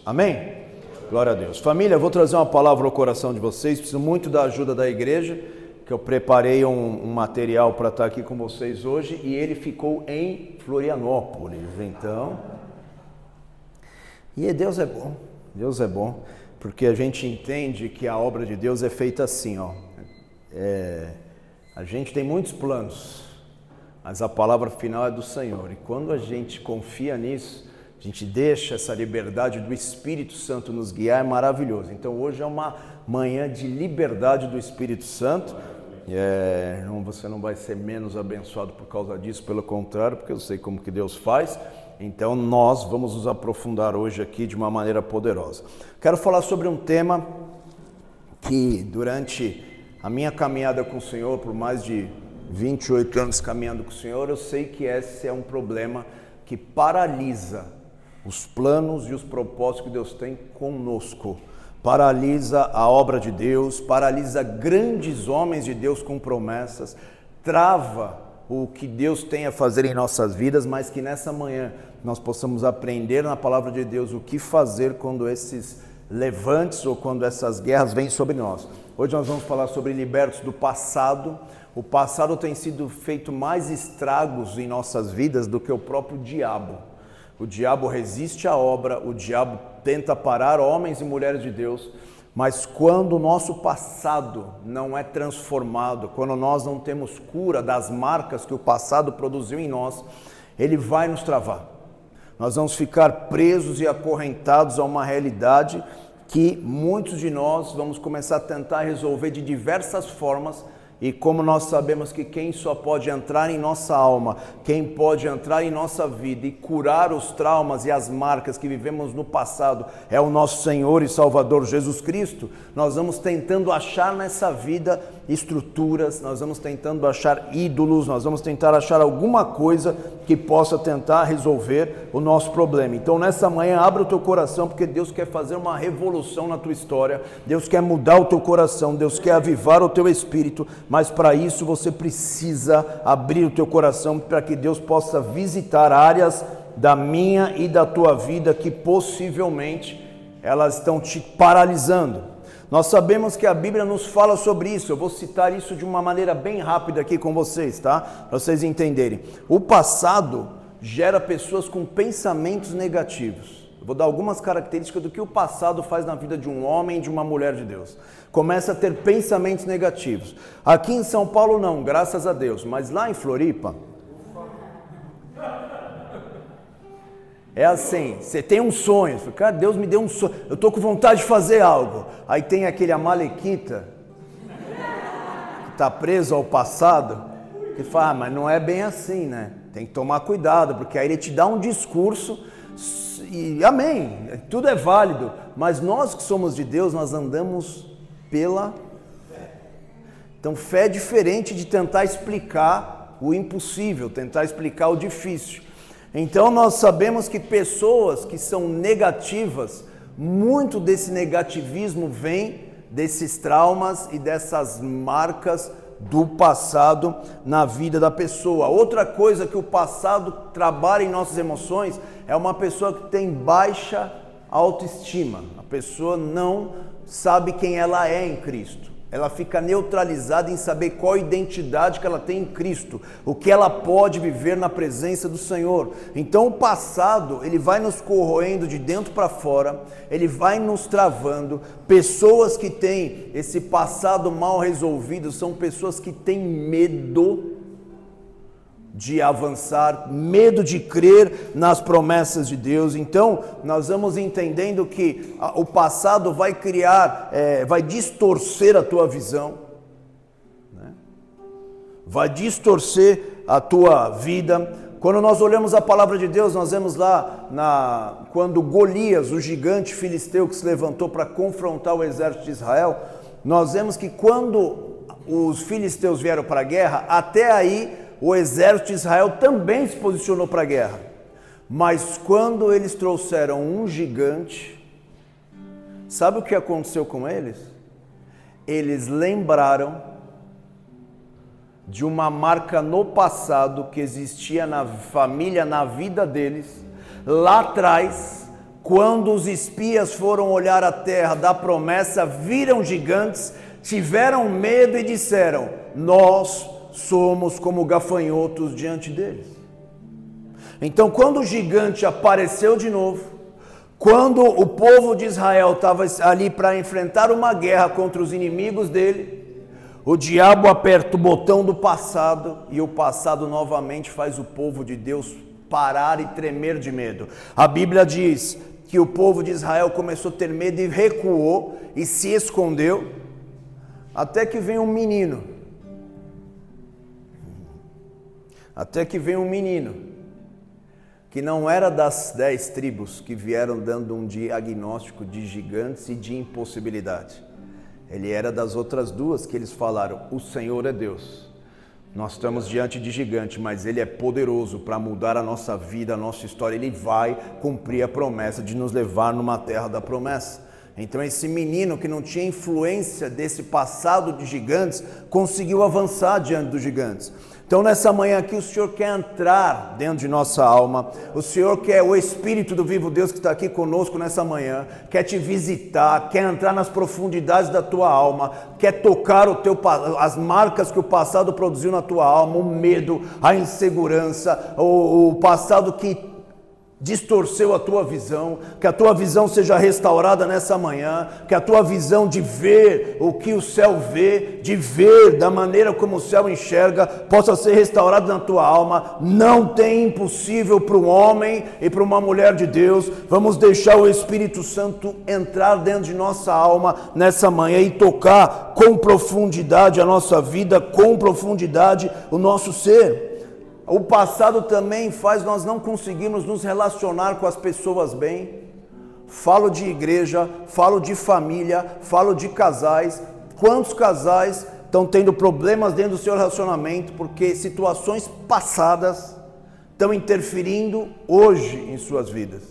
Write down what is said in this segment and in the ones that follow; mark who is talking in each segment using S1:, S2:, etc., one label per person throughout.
S1: Amém? Glória a Deus. Família, eu vou trazer uma palavra ao coração de vocês. Preciso muito da ajuda da igreja, que eu preparei um material para estar aqui com vocês hoje e ele ficou em Florianópolis. Então, Deus é bom. Deus é bom, porque a gente entende que a obra de Deus é feita assim, ó. A gente tem muitos planos, mas a palavra final é do Senhor. E quando a gente confia nisso, a gente deixa essa liberdade do Espírito Santo nos guiar, é maravilhoso. Então hoje é uma manhã de liberdade do Espírito Santo. Você não vai ser menos abençoado por causa disso, pelo contrário, porque eu sei como que Deus faz. Então nós vamos nos aprofundar hoje aqui de uma maneira poderosa. Quero falar sobre um tema que durante a minha caminhada com o Senhor, por mais de 28 anos caminhando com o Senhor, eu sei que esse é um problema que paralisa os planos e os propósitos que Deus tem conosco. Paralisa a obra de Deus, paralisa grandes homens de Deus com promessas, trava o que Deus tem a fazer em nossas vidas, mas que nessa manhã nós possamos aprender na palavra de Deus o que fazer quando esses levantes ou quando essas guerras vêm sobre nós. Hoje nós vamos falar sobre libertos do passado. O passado tem sido feito mais estragos em nossas vidas do que o próprio diabo. O diabo resiste à obra, o diabo tenta parar homens e mulheres de Deus, mas quando o nosso passado não é transformado, quando nós não temos cura das marcas que o passado produziu em nós, ele vai nos travar. Nós vamos ficar presos e acorrentados a uma realidade que muitos de nós vamos começar a tentar resolver de diversas formas. E como nós sabemos que quem só pode entrar em nossa alma, quem pode entrar em nossa vida e curar os traumas e as marcas que vivemos no passado é o nosso Senhor e Salvador Jesus Cristo, nós vamos tentando achar nessa vida estruturas, nós vamos tentando achar ídolos, nós vamos tentar achar alguma coisa que possa tentar resolver o nosso problema. Então nessa manhã abra o teu coração, porque Deus quer fazer uma revolução na tua história, Deus quer mudar o teu coração, Deus quer avivar o teu espírito, mas para isso você precisa abrir o teu coração para que Deus possa visitar áreas da minha e da tua vida que possivelmente elas estão te paralisando. Nós sabemos que a Bíblia nos fala sobre isso. Eu vou citar isso de uma maneira bem rápida aqui com vocês, tá? Para vocês entenderem. O passado gera pessoas com pensamentos negativos. Eu vou dar algumas características do que o passado faz na vida de um homem e de uma mulher de Deus. Começa a ter pensamentos negativos. Aqui em São Paulo não, graças a Deus, mas lá em Floripa é assim, você tem um sonho, cara, Deus me deu um sonho, eu estou com vontade de fazer algo. Aí tem aquele amalequita que está preso ao passado, que fala, mas não é bem assim, né? Tem que tomar cuidado, porque aí ele te dá um discurso e amém, tudo é válido, mas nós que somos de Deus, nós andamos pela fé. Então fé é diferente de tentar explicar o impossível, tentar explicar o difícil. Então nós sabemos que pessoas que são negativas, muito desse negativismo vem desses traumas e dessas marcas do passado na vida da pessoa. Outra coisa que o passado trabalha em nossas emoções é uma pessoa que tem baixa autoestima. A pessoa não sabe quem ela é em Cristo. Ela fica neutralizada em saber qual identidade que ela tem em Cristo, o que ela pode viver na presença do Senhor. Então o passado, ele vai nos corroendo de dentro para fora, ele vai nos travando. Pessoas que têm esse passado mal resolvido são pessoas que têm medo de avançar, medo de crer nas promessas de Deus. Então nós vamos entendendo que o passado vai criar, vai distorcer a tua visão, né? Vai distorcer a tua vida. Quando nós olhamos a palavra de Deus, nós vemos lá, quando Golias, o gigante filisteu que se levantou para confrontar o exército de Israel, nós vemos que quando os filisteus vieram para a guerra, até aí o exército de Israel também se posicionou para a guerra. Mas quando eles trouxeram um gigante, sabe o que aconteceu com eles? Eles lembraram de uma marca no passado que existia na família, na vida deles, lá atrás, Quando os espias foram olhar a terra da promessa, viram gigantes, tiveram medo e disseram: nós somos como gafanhotos diante deles. Então, quando o gigante apareceu de novo, quando o povo de Israel estava ali para enfrentar uma guerra contra os inimigos dele, o diabo aperta o botão do passado e o passado novamente faz o povo de Deus parar e tremer de medo. A Bíblia diz que o povo de Israel começou a ter medo e recuou e se escondeu, até que vem um menino. Até que vem um menino que não era das 10 tribos que vieram dando um diagnóstico de gigantes e de impossibilidade. Ele era das outras duas que eles falaram: o Senhor é Deus. Nós estamos diante de gigante, mas Ele é poderoso para mudar a nossa vida, a nossa história. Ele vai cumprir a promessa de nos levar numa terra da promessa. Então esse menino que não tinha influência desse passado de gigantes, conseguiu avançar diante dos gigantes. Então nessa manhã aqui o Senhor quer entrar dentro de nossa alma, o Senhor quer, o Espírito do vivo Deus que está aqui conosco nessa manhã, quer te visitar, quer entrar nas profundidades da tua alma, quer tocar as marcas que o passado produziu na tua alma, o medo, a insegurança, o passado que distorceu a tua visão, que a tua visão seja restaurada nessa manhã, que a tua visão de ver o que o céu vê, de ver da maneira como o céu enxerga, possa ser restaurada na tua alma. Não tem impossível para um homem e para uma mulher de Deus. Vamos deixar o Espírito Santo entrar dentro de nossa alma nessa manhã e tocar com profundidade a nossa vida, com profundidade o nosso ser. O passado também faz nós não conseguirmos nos relacionar com as pessoas bem. Falo de igreja, falo de família, falo de casais. Quantos casais estão tendo problemas dentro do seu relacionamento porque situações passadas estão interferindo hoje em suas vidas?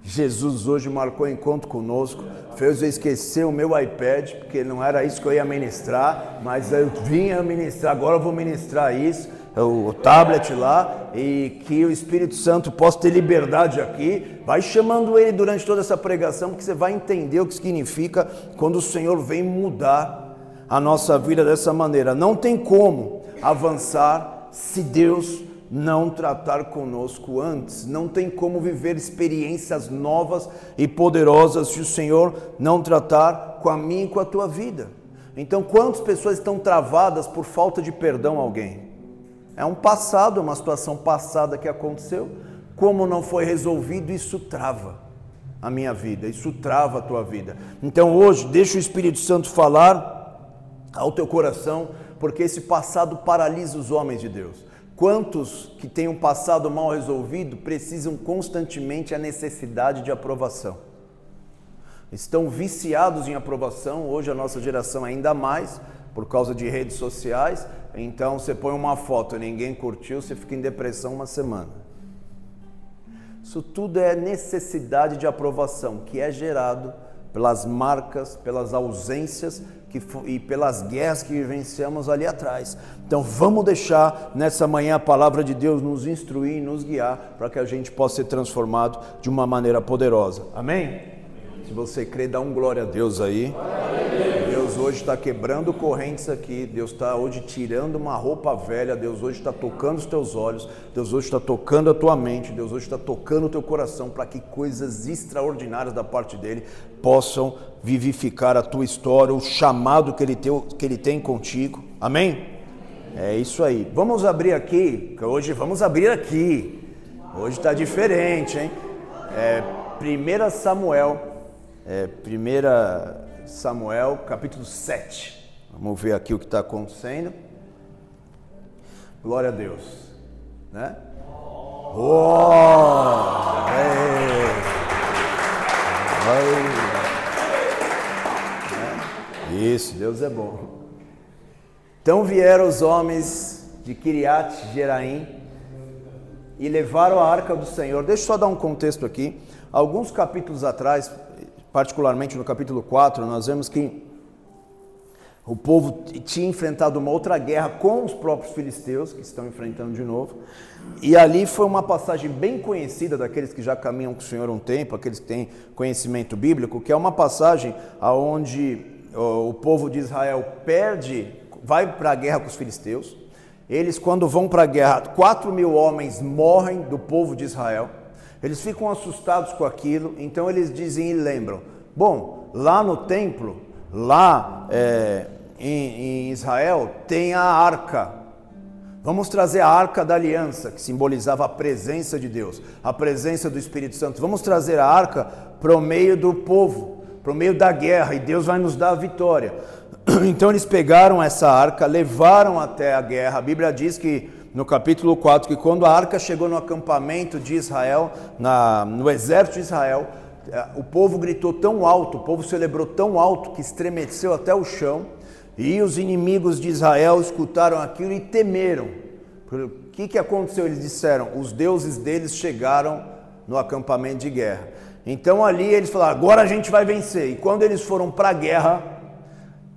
S1: Jesus hoje marcou encontro conosco, fez eu esquecer o meu iPad, porque não era isso que eu ia ministrar, mas eu vinha ministrar, agora eu vou ministrar isso, o tablet lá, e que o Espírito Santo possa ter liberdade aqui. Vai chamando ele durante toda essa pregação, porque você vai entender o que significa quando o Senhor vem mudar a nossa vida dessa maneira. Não tem como avançar se Deus não tratar conosco antes. Não tem como viver experiências novas e poderosas se o Senhor não tratar com a minha e com a tua vida. Então, quantas pessoas estão travadas por falta de perdão a alguém? É um passado, uma situação passada que aconteceu. Como não foi resolvido, isso trava a minha vida, isso trava a tua vida. Então hoje, deixa o Espírito Santo falar ao teu coração, porque esse passado paralisa os homens de Deus. Quantos que têm um passado mal resolvido precisam constantemente a necessidade de aprovação? Estão viciados em aprovação, hoje a nossa geração ainda mais, por causa de redes sociais. Então você põe uma foto, ninguém curtiu, você fica em depressão uma semana. Isso tudo é necessidade de aprovação, que é gerado pelas marcas, pelas ausências e pelas guerras que vivenciamos ali atrás. Então vamos deixar nessa manhã a palavra de Deus nos instruir e nos guiar, para que a gente possa ser transformado de uma maneira poderosa. Amém? Se você crê, dá um glória a Deus aí. Deus hoje está quebrando correntes aqui. Deus está hoje tirando uma roupa velha. Deus hoje está tocando os teus olhos. Deus hoje está tocando a tua mente. Deus hoje está tocando o teu coração, para que coisas extraordinárias da parte dele possam vivificar a tua história, o chamado que ele tem contigo. Amém? É isso aí. Vamos abrir aqui, que hoje vamos abrir aqui. Hoje está diferente, hein? 1 Samuel, capítulo 7. Vamos ver aqui o que está acontecendo. Glória a Deus, né? Isso, Deus é bom. Então vieram os homens de Kiriat Jeraim e levaram a arca do Senhor. Deixa eu só dar um contexto aqui. Alguns capítulos atrás, particularmente no capítulo 4, nós vemos que O povo tinha enfrentado uma outra guerra com os próprios filisteus, que estão enfrentando de novo. E ali foi uma passagem bem conhecida daqueles que já caminham com o Senhor há um tempo, aqueles que têm conhecimento bíblico, que é uma passagem onde o povo de Israel vai para a guerra com os filisteus. Eles, quando vão para a guerra, 4.000 homens morrem do povo de Israel. Eles ficam assustados com aquilo, então eles dizem e lembram: bom, lá no templo, lá em Israel, tem a arca. Vamos trazer a arca da aliança, que simbolizava a presença de Deus, a presença do Espírito Santo. Vamos trazer a arca para o meio do povo, para o meio da guerra, e Deus vai nos dar a vitória. Então eles pegaram essa arca, levaram até a guerra. A Bíblia diz que no capítulo 4, que quando a arca chegou no acampamento de Israel, no exército de Israel, o povo gritou tão alto, o povo celebrou tão alto que estremeceu até o chão, e os inimigos de Israel escutaram aquilo e temeram. O que aconteceu? Eles disseram: os deuses deles chegaram no acampamento de guerra. Então ali eles falaram: agora a gente vai vencer. E quando eles foram para a guerra,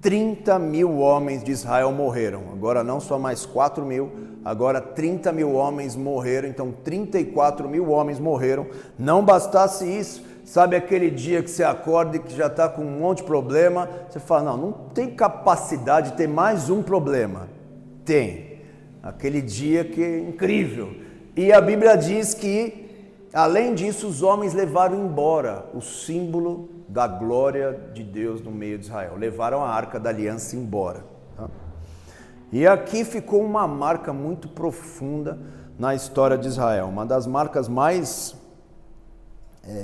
S1: 30.000 homens de Israel morreram. Agora não só mais 4.000, agora 30.000 homens morreram. Então 34.000 homens morreram. Não bastasse isso, sabe aquele dia que você acorda e que já está com um monte de problema, você fala: não tem capacidade de ter mais um problema. Tem. Aquele dia que é incrível. E a Bíblia diz que, além disso, os homens levaram embora o símbolo da glória de Deus no meio de Israel. Levaram a arca da aliança embora. Tá? E aqui ficou uma marca muito profunda na história de Israel. Uma das marcas mais,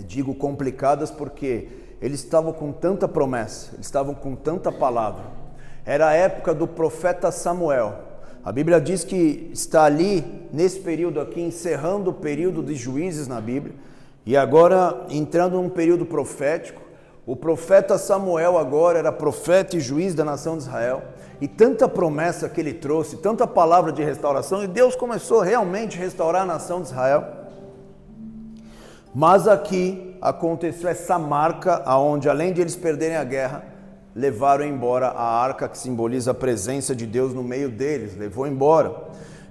S1: digo, complicadas, porque eles estavam com tanta promessa, eles estavam com tanta palavra. Era a época do profeta Samuel. A Bíblia diz que está ali, nesse período aqui, encerrando o período de juízes na Bíblia, e agora entrando num período profético. O profeta Samuel agora era profeta e juiz da nação de Israel, e tanta promessa que ele trouxe, tanta palavra de restauração, e Deus começou realmente a restaurar a nação de Israel. Mas aqui aconteceu essa marca, onde além de eles perderem a guerra, levaram embora a arca que simboliza a presença de Deus no meio deles, levou embora.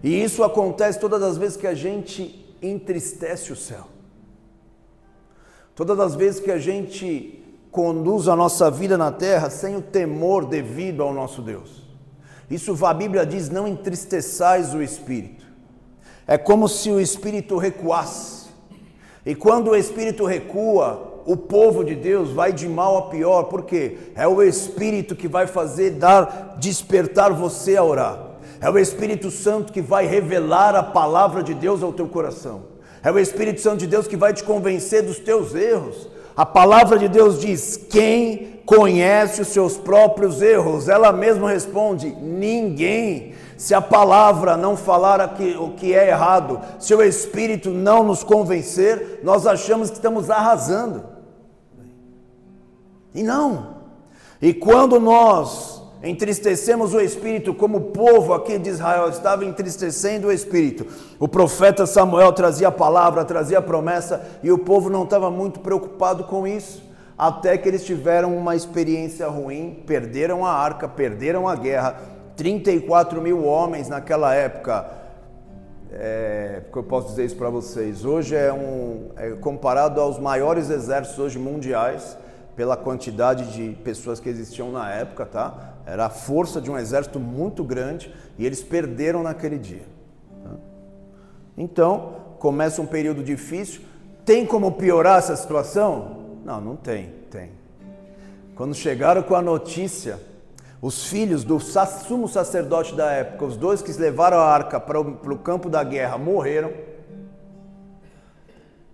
S1: E isso acontece todas as vezes que a gente entristece o céu. Todas as vezes que a gente conduz a nossa vida na terra sem o temor devido ao nosso Deus. Isso a Bíblia diz: não entristeçais o Espírito. É como se o Espírito recuasse. E quando o Espírito recua, o povo de Deus vai de mal a pior, porque é o Espírito que vai despertar você a orar. É o Espírito Santo que vai revelar a palavra de Deus ao teu coração. É o Espírito Santo de Deus que vai te convencer dos teus erros. A palavra de Deus diz: quem conhece os seus próprios erros? Ela mesma responde: ninguém. Se a palavra não falar o que é errado, se o Espírito não nos convencer, nós achamos que estamos arrasando. E não. E quando nós entristecemos o Espírito, como o povo aqui de Israel estava entristecendo o Espírito, o profeta Samuel trazia a palavra, trazia a promessa, e o povo não estava muito preocupado com isso, até que eles tiveram uma experiência ruim, perderam a arca, perderam a guerra. 34.000 homens naquela época, que eu posso dizer isso para vocês, hoje comparado aos maiores exércitos hoje mundiais, pela quantidade de pessoas que existiam na época, tá? Era a força de um exército muito grande, e eles perderam naquele dia. Tá? Então, começa um período difícil. Tem como piorar essa situação? Não, não tem. Quando chegaram com a notícia, os filhos do sumo sacerdote da época, os dois que levaram a arca para o campo da guerra, morreram.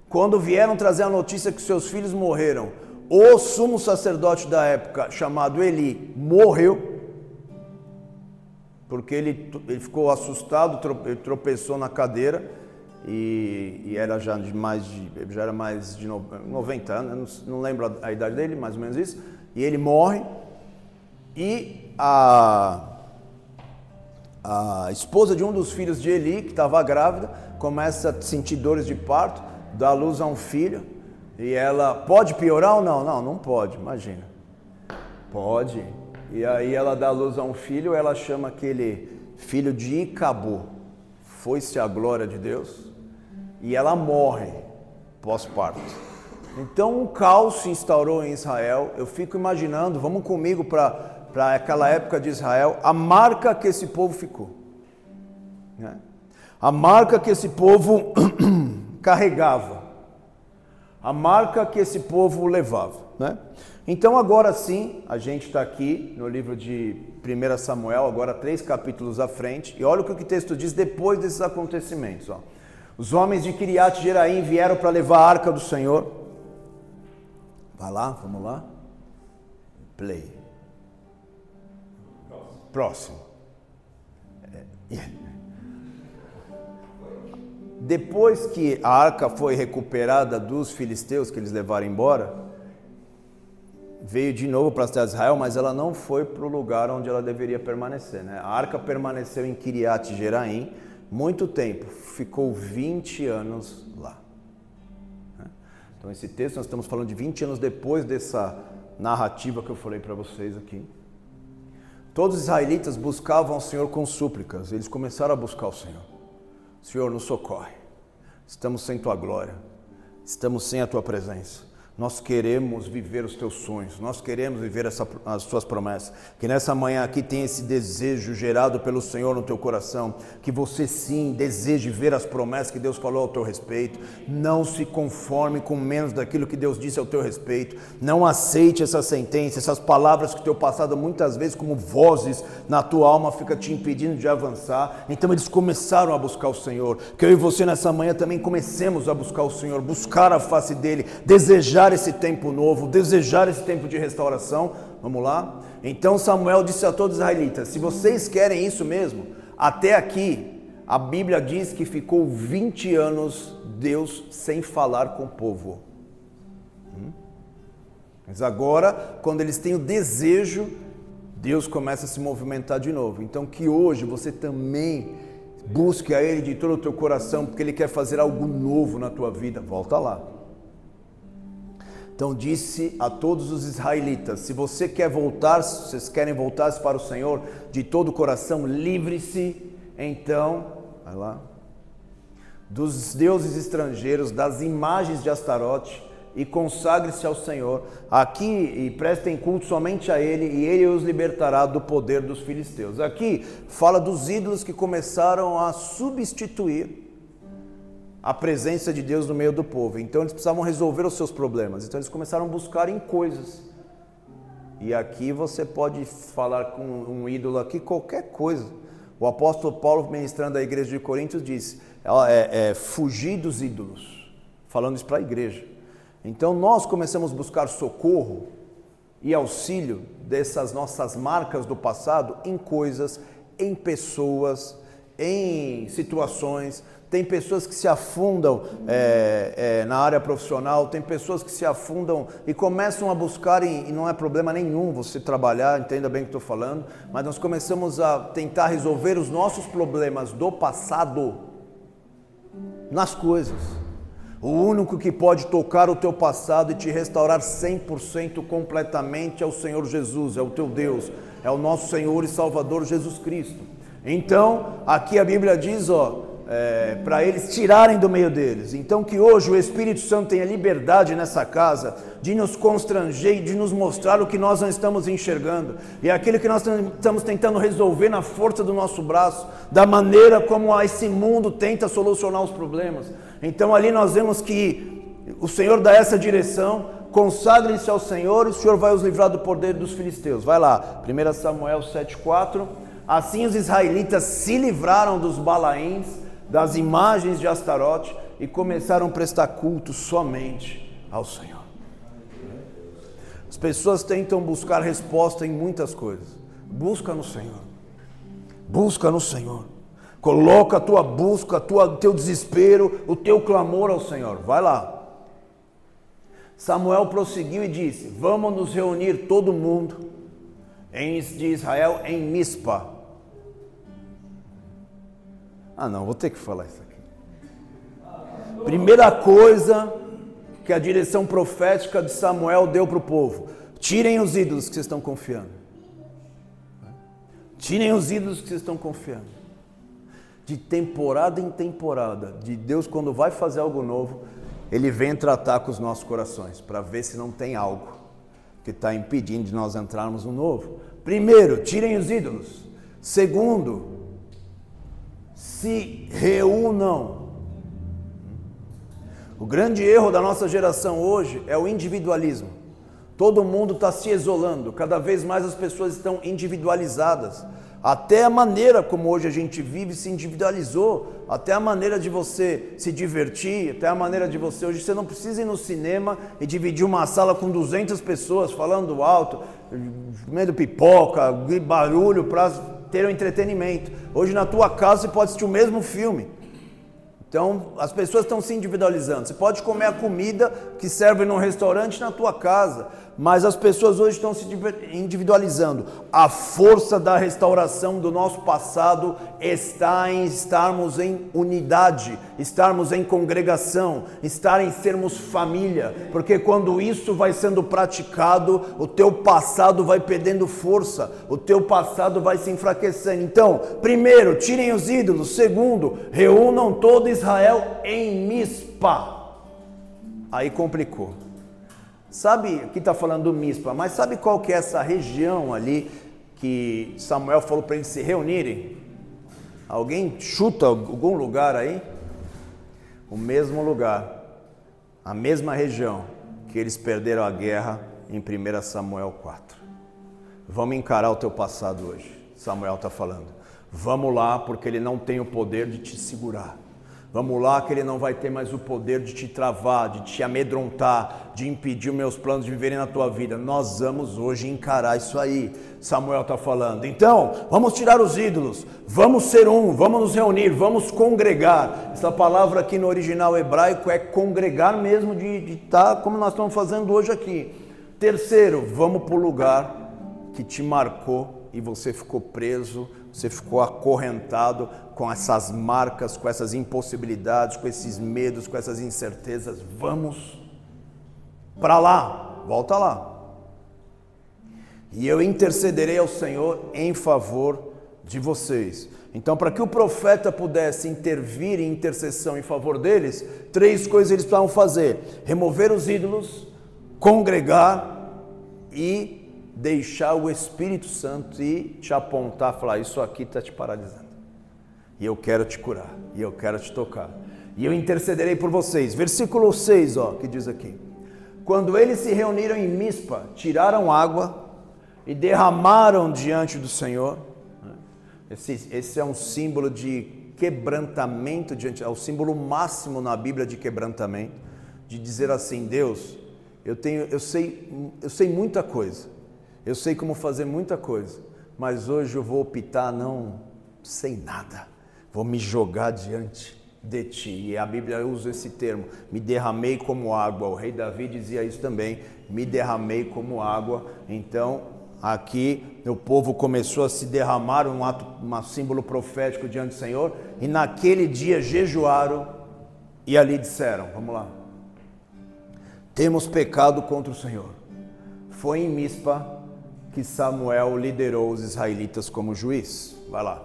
S1: Quando vieram trazer a notícia que seus filhos morreram, o sumo sacerdote da época, chamado Eli, morreu, porque ele ficou assustado, ele tropeçou na cadeira, e era já era mais de 90 anos, não lembro a idade dele, mais ou menos isso, e ele morre. E a esposa de um dos filhos de Eli, que estava grávida, começa a sentir dores de parto, dá luz a um filho, e ela, pode piorar ou não? Não pode, imagina. Pode. E aí ela dá luz a um filho, ela chama aquele filho de Icabô. Foi-se a glória de Deus. E ela morre pós-parto. Então um caos se instaurou em Israel. Eu fico imaginando, vamos comigo para aquela época de Israel, a marca que esse povo ficou. Né? A marca que esse povo carregava. A marca que esse povo levava. Né? Então agora sim, a gente está aqui no livro de 1 Samuel, agora 3 capítulos à frente. E olha o que o texto diz depois desses acontecimentos. Ó. Os homens de Kiriat Jearim vieram para levar a arca do Senhor. Vai lá, vamos lá. Play. Próximo. Depois que a arca foi recuperada dos filisteus, que eles levaram embora, veio de novo para a cidade de Israel, mas ela não foi para o lugar onde ela deveria permanecer. Né? A arca permaneceu em Kiriat Jearim muito tempo, ficou 20 anos lá. Então esse texto nós estamos falando de 20 anos depois dessa narrativa que eu falei para vocês aqui. Todos os israelitas buscavam o Senhor com súplicas, eles começaram a buscar o Senhor. Senhor, nos socorre, estamos sem Tua glória, estamos sem a Tua presença. Nós queremos viver os teus sonhos, nós queremos viver as tuas promessas. Que nessa manhã aqui tem esse desejo gerado pelo Senhor no teu coração, que você sim deseje ver as promessas que Deus falou ao teu respeito. Não se conforme com menos daquilo que Deus disse ao teu respeito. Não aceite essa sentença, essas palavras que o teu passado muitas vezes como vozes na tua alma fica te impedindo de avançar. Então eles começaram a buscar o Senhor. Que eu e você nessa manhã também comecemos a buscar o Senhor, buscar a face dele, desejar esse tempo novo, desejar esse tempo de restauração. Vamos lá? Então Samuel disse a todos os israelitas: se vocês querem isso mesmo, até aqui a Bíblia diz que ficou 20 anos Deus sem falar com o povo. Mas agora, quando eles têm o desejo, Deus começa a se movimentar de novo. Então que hoje você também busque a Ele de todo o teu coração, porque Ele quer fazer algo novo na tua vida. Volta lá. Então disse a todos os israelitas: se você quer voltar, se vocês querem voltar para o Senhor de todo o coração, livre-se então, vai lá, dos deuses estrangeiros, das imagens de Astarote, e consagre-se ao Senhor aqui e prestem culto somente a Ele, e Ele os libertará do poder dos filisteus. Aqui fala dos ídolos que começaram a substituir a presença de Deus no meio do povo. Então eles precisavam resolver os seus problemas. Então eles começaram a buscar em coisas. E aqui você pode falar com um ídolo aqui, qualquer coisa. O apóstolo Paulo, ministrando à igreja de Coríntios, disse, fugir dos ídolos. Falando isso para a igreja. Então nós começamos a buscar socorro e auxílio dessas nossas marcas do passado em coisas, em pessoas, em situações. Tem pessoas que se afundam na área profissional, tem pessoas que se afundam e começam a buscar, e não é problema nenhum você trabalhar, entenda bem o que estou falando, mas nós começamos a tentar resolver os nossos problemas do passado nas coisas. O único que pode tocar o teu passado e te restaurar 100% completamente é o Senhor Jesus, é o teu Deus, é o nosso Senhor e Salvador Jesus Cristo. Então, aqui a Bíblia diz, para eles tirarem do meio deles. Então que hoje o Espírito Santo tenha liberdade nessa casa de nos constranger e de nos mostrar o que nós não estamos enxergando, e aquilo que nós estamos tentando resolver na força do nosso braço, da maneira como esse mundo tenta solucionar os problemas. Então ali nós vemos que o Senhor dá essa direção: consagrem-se ao Senhor e o Senhor vai os livrar do poder dos filisteus. Vai lá, 1 Samuel 7,4. Assim os israelitas se livraram dos Balaíns, das imagens de Astarote, e começaram a prestar culto somente ao Senhor. As pessoas tentam buscar resposta em muitas coisas. Busca no Senhor. Busca no Senhor. Coloca a tua busca, o teu desespero, o teu clamor ao Senhor. Vai lá. Samuel prosseguiu e disse: vamos nos reunir todo mundo de Israel em Mispa. Não, vou ter que falar isso aqui. Primeira coisa que a direção profética de Samuel deu para o povo: tirem os ídolos que vocês estão confiando. Tirem os ídolos que vocês estão confiando. De temporada em temporada, de Deus quando vai fazer algo novo, Ele vem tratar com os nossos corações, para ver se não tem algo que está impedindo de nós entrarmos no novo. Primeiro, tirem os ídolos. Segundo, se reúnam. O grande erro da nossa geração hoje é o individualismo. Todo mundo está se isolando, cada vez mais as pessoas estão individualizadas. Até a maneira como hoje a gente vive se individualizou, até a maneira de você se divertir, até a maneira de você... Hoje você não precisa ir no cinema e dividir uma sala com 200 pessoas falando alto, comendo pipoca, barulho para ter um entretenimento. Hoje na tua casa você pode assistir o mesmo filme. Então as pessoas estão se individualizando. Você pode comer a comida que serve num restaurante na tua casa, mas as pessoas hoje estão se individualizando. A força da restauração do nosso passado está em estarmos em unidade, estarmos em congregação, estar em sermos família, porque quando isso vai sendo praticado, o teu passado vai perdendo força, o teu passado vai se enfraquecendo. Então, primeiro, tirem os ídolos. Segundo, reúnam todo Israel em Mispa. Aí complicou. Sabe, aqui está falando do Mispa, mas sabe qual que é essa região ali que Samuel falou para eles se reunirem? Alguém chuta algum lugar aí? O mesmo lugar, a mesma região que eles perderam a guerra em 1 Samuel 4. Vamos encarar o teu passado hoje, Samuel está falando. Vamos lá, porque ele não tem o poder de te segurar. Vamos lá que ele não vai ter mais o poder de te travar, de te amedrontar, de impedir os meus planos de viverem na tua vida. Nós vamos hoje encarar isso aí, Samuel está falando. Então, vamos tirar os ídolos, vamos ser um, vamos nos reunir, vamos congregar. Essa palavra aqui no original hebraico é congregar mesmo, de estar como nós estamos fazendo hoje aqui. Terceiro, vamos para o lugar que te marcou e você ficou preso, você ficou acorrentado com essas marcas, com essas impossibilidades, com esses medos, com essas incertezas. Vamos para lá, volta lá. E eu intercederei ao Senhor em favor de vocês. Então, para que o profeta pudesse intervir em intercessão em favor deles, 3 coisas eles precisavam fazer: remover os ídolos, congregar e deixar o Espírito Santo ir te apontar, falar: isso aqui está te paralisando, e eu quero te curar, e eu quero te tocar, e eu intercederei por vocês. Versículo 6, que diz aqui: quando eles se reuniram em Mispa, tiraram água e derramaram diante do Senhor. Esse é um símbolo de quebrantamento, é o símbolo máximo na Bíblia de quebrantamento, de dizer assim: Deus, eu sei muita coisa, eu sei como fazer muita coisa, mas hoje eu vou optar não sei nada, vou me jogar diante de Ti. E a Bíblia usa esse termo, me derramei como água. O rei Davi dizia isso também, me derramei como água. Então aqui o povo começou a se derramar, um símbolo profético diante do Senhor, e naquele dia jejuaram e ali disseram: vamos lá, temos pecado contra o Senhor. Foi em Mispa que Samuel liderou os israelitas como juiz. Vai lá.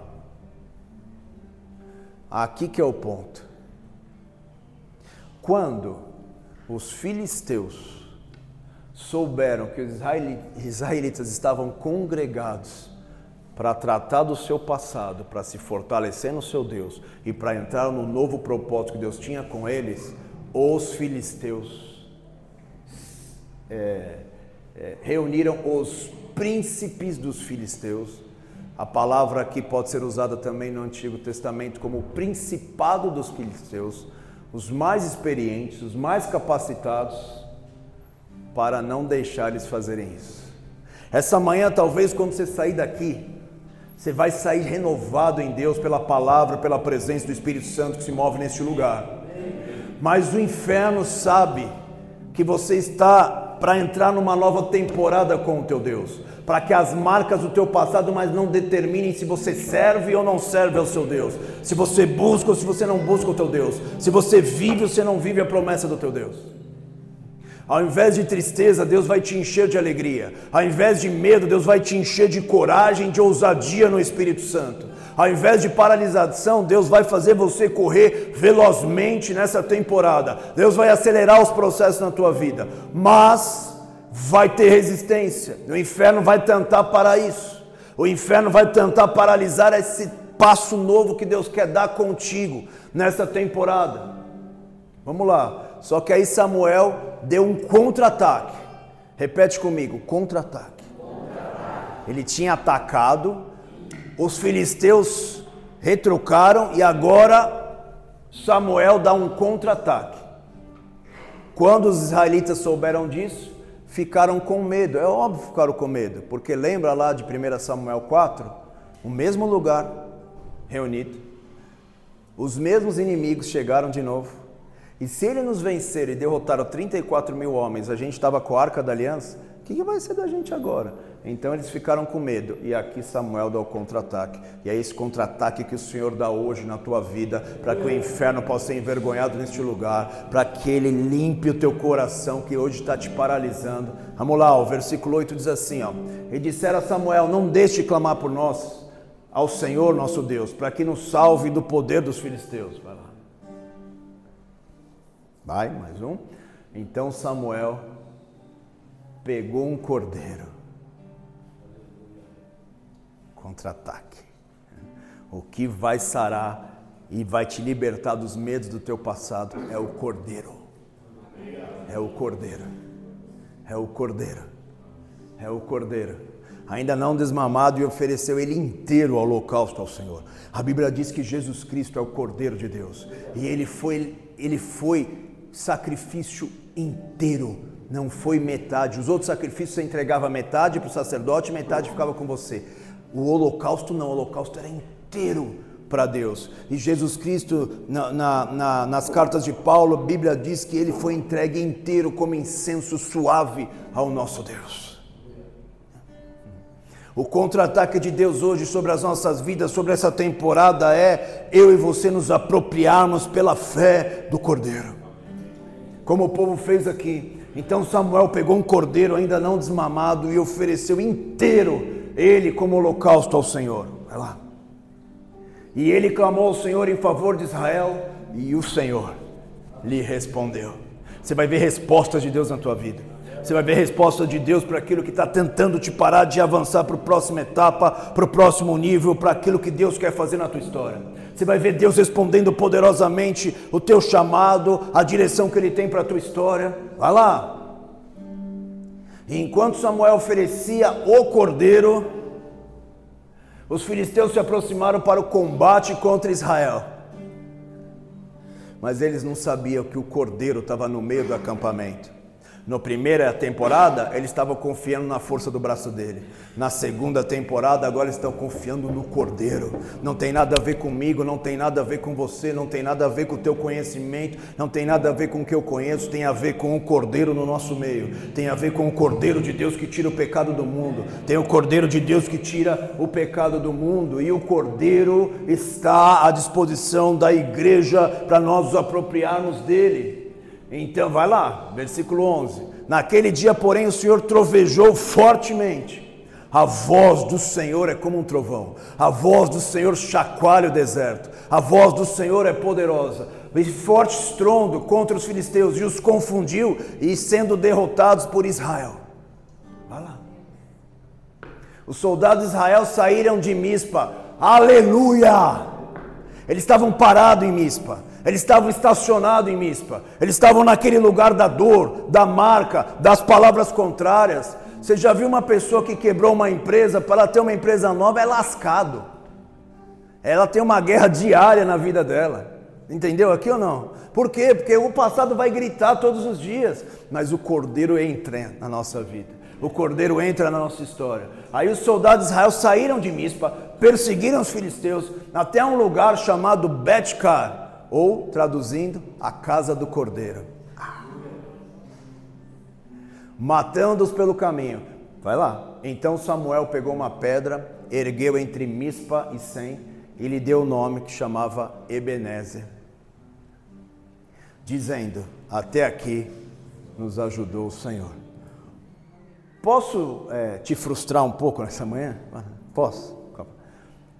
S1: Aqui que é o ponto. Quando os filisteus souberam que os israelitas estavam congregados para tratar do seu passado, para se fortalecer no seu Deus e para entrar no novo propósito que Deus tinha com eles, os filisteus reuniram os príncipes dos filisteus. A palavra aqui pode ser usada também no Antigo Testamento como o principado dos filisteus, os mais experientes, os mais capacitados, para não deixar eles fazerem isso. Essa manhã, talvez, quando você sair daqui, você vai sair renovado em Deus pela palavra, pela presença do Espírito Santo que se move neste lugar. Mas o inferno sabe que você está para entrar numa nova temporada com o teu Deus, para que as marcas do teu passado mais não determinem se você serve ou não serve ao seu Deus, se você busca ou se você não busca o teu Deus, se você vive ou se não vive a promessa do teu Deus. Ao invés de tristeza, Deus vai te encher de alegria. Ao invés de medo, Deus vai te encher de coragem, de ousadia no Espírito Santo. Ao invés de paralisação, Deus vai fazer você correr velozmente nessa temporada. Deus vai acelerar os processos na tua vida. Mas vai ter resistência. O inferno vai tentar parar isso. O inferno vai tentar paralisar esse passo novo que Deus quer dar contigo nessa temporada. Vamos lá. Só que aí Samuel deu um contra-ataque. Repete comigo, contra-ataque. Ele tinha atacado, os filisteus retrucaram e agora Samuel dá um contra-ataque. Quando os israelitas souberam disso, ficaram com medo. É óbvio que ficaram com medo, porque lembra lá de 1 Samuel 4? O mesmo lugar reunido, os mesmos inimigos chegaram de novo. E se ele nos vencer e derrotar 34 mil homens, a gente estava com a Arca da Aliança, o que vai ser da gente agora? Então eles ficaram com medo, e aqui Samuel dá o contra-ataque. E é esse contra-ataque que o Senhor dá hoje na tua vida, para que o inferno possa ser envergonhado neste lugar, para que ele limpe o teu coração, que hoje está te paralisando. Vamos lá, o versículo 8 diz assim, ó: e disseram a Samuel, não deixe de clamar por nós ao Senhor nosso Deus, para que nos salve do poder dos filisteus. Vai lá. Vai, mais um. Então Samuel pegou um cordeiro. Contra-ataque. O que vai sarar e vai te libertar dos medos do teu passado é o cordeiro. É o cordeiro. É o cordeiro. É o cordeiro. Ainda não desmamado, e ofereceu ele inteiro ao holocausto ao Senhor. A Bíblia diz que Jesus Cristo é o Cordeiro de Deus. E ele foi sacrifício inteiro, não foi metade. Os outros sacrifícios você entregava metade para o sacerdote, metade ficava com você. O holocausto não, o holocausto era inteiro para Deus. E Jesus Cristo, nas cartas de Paulo, a Bíblia diz que ele foi entregue inteiro como incenso suave ao nosso Deus. O contra-ataque de Deus hoje sobre as nossas vidas, sobre essa temporada, é eu e você nos apropriarmos pela fé do Cordeiro, como o povo fez aqui. Então Samuel pegou um cordeiro ainda não desmamado e ofereceu inteiro ele como holocausto ao Senhor. Vai lá. E ele clamou ao Senhor em favor de Israel, e o Senhor lhe respondeu. Você vai ver respostas de Deus na tua vida. Você vai ver resposta de Deus para aquilo que está tentando te parar de avançar para a próxima etapa, para o próximo nível, para aquilo que Deus quer fazer na tua história. Você vai ver Deus respondendo poderosamente o teu chamado, a direção que Ele tem para a tua história. Vai lá. E enquanto Samuel oferecia o cordeiro, os filisteus se aproximaram para o combate contra Israel. Mas eles não sabiam que o cordeiro estava no meio do acampamento. Na primeira temporada, eles estavam confiando na força do braço dele. Na segunda temporada, agora eles estão confiando no Cordeiro. Não tem nada a ver comigo, não tem nada a ver com você, não tem nada a ver com o teu conhecimento, não tem nada a ver com o que eu conheço, tem a ver com o Cordeiro no nosso meio. Tem a ver com o Cordeiro de Deus que tira o pecado do mundo. Tem o Cordeiro de Deus que tira o pecado do mundo. E o Cordeiro está à disposição da igreja para nós nos apropriarmos dele. Então vai lá, versículo 11. Naquele dia, porém, o Senhor trovejou fortemente. A voz do Senhor é como um trovão. A voz do Senhor chacoalha o deserto. A voz do Senhor é poderosa. E forte estrondo contra os filisteus, e os confundiu, e sendo derrotados por Israel. Vai lá. Os soldados de Israel saíram de Mispa. Aleluia! Eles estavam parados em Mispa. Eles estavam estacionados em Mispa. Eles estavam naquele lugar da dor, da marca, das palavras contrárias. Você já viu uma pessoa que quebrou uma empresa? Para ela ter uma empresa nova é lascado. Ela tem uma guerra diária na vida dela. Entendeu aqui ou não? Por quê? Porque o passado vai gritar todos os dias. Mas o Cordeiro entra na nossa vida. O Cordeiro entra na nossa história. Aí os soldados de Israel saíram de Mispa, perseguiram os filisteus até um lugar chamado Bet-Car, ou, traduzindo, a casa do Cordeiro. Matando-os pelo caminho. Vai lá. Então Samuel pegou uma pedra, ergueu entre Mispa e Sem, e lhe deu o nome que chamava Ebenezer, dizendo: até aqui nos ajudou o Senhor. Posso te frustrar um pouco nessa manhã? Posso?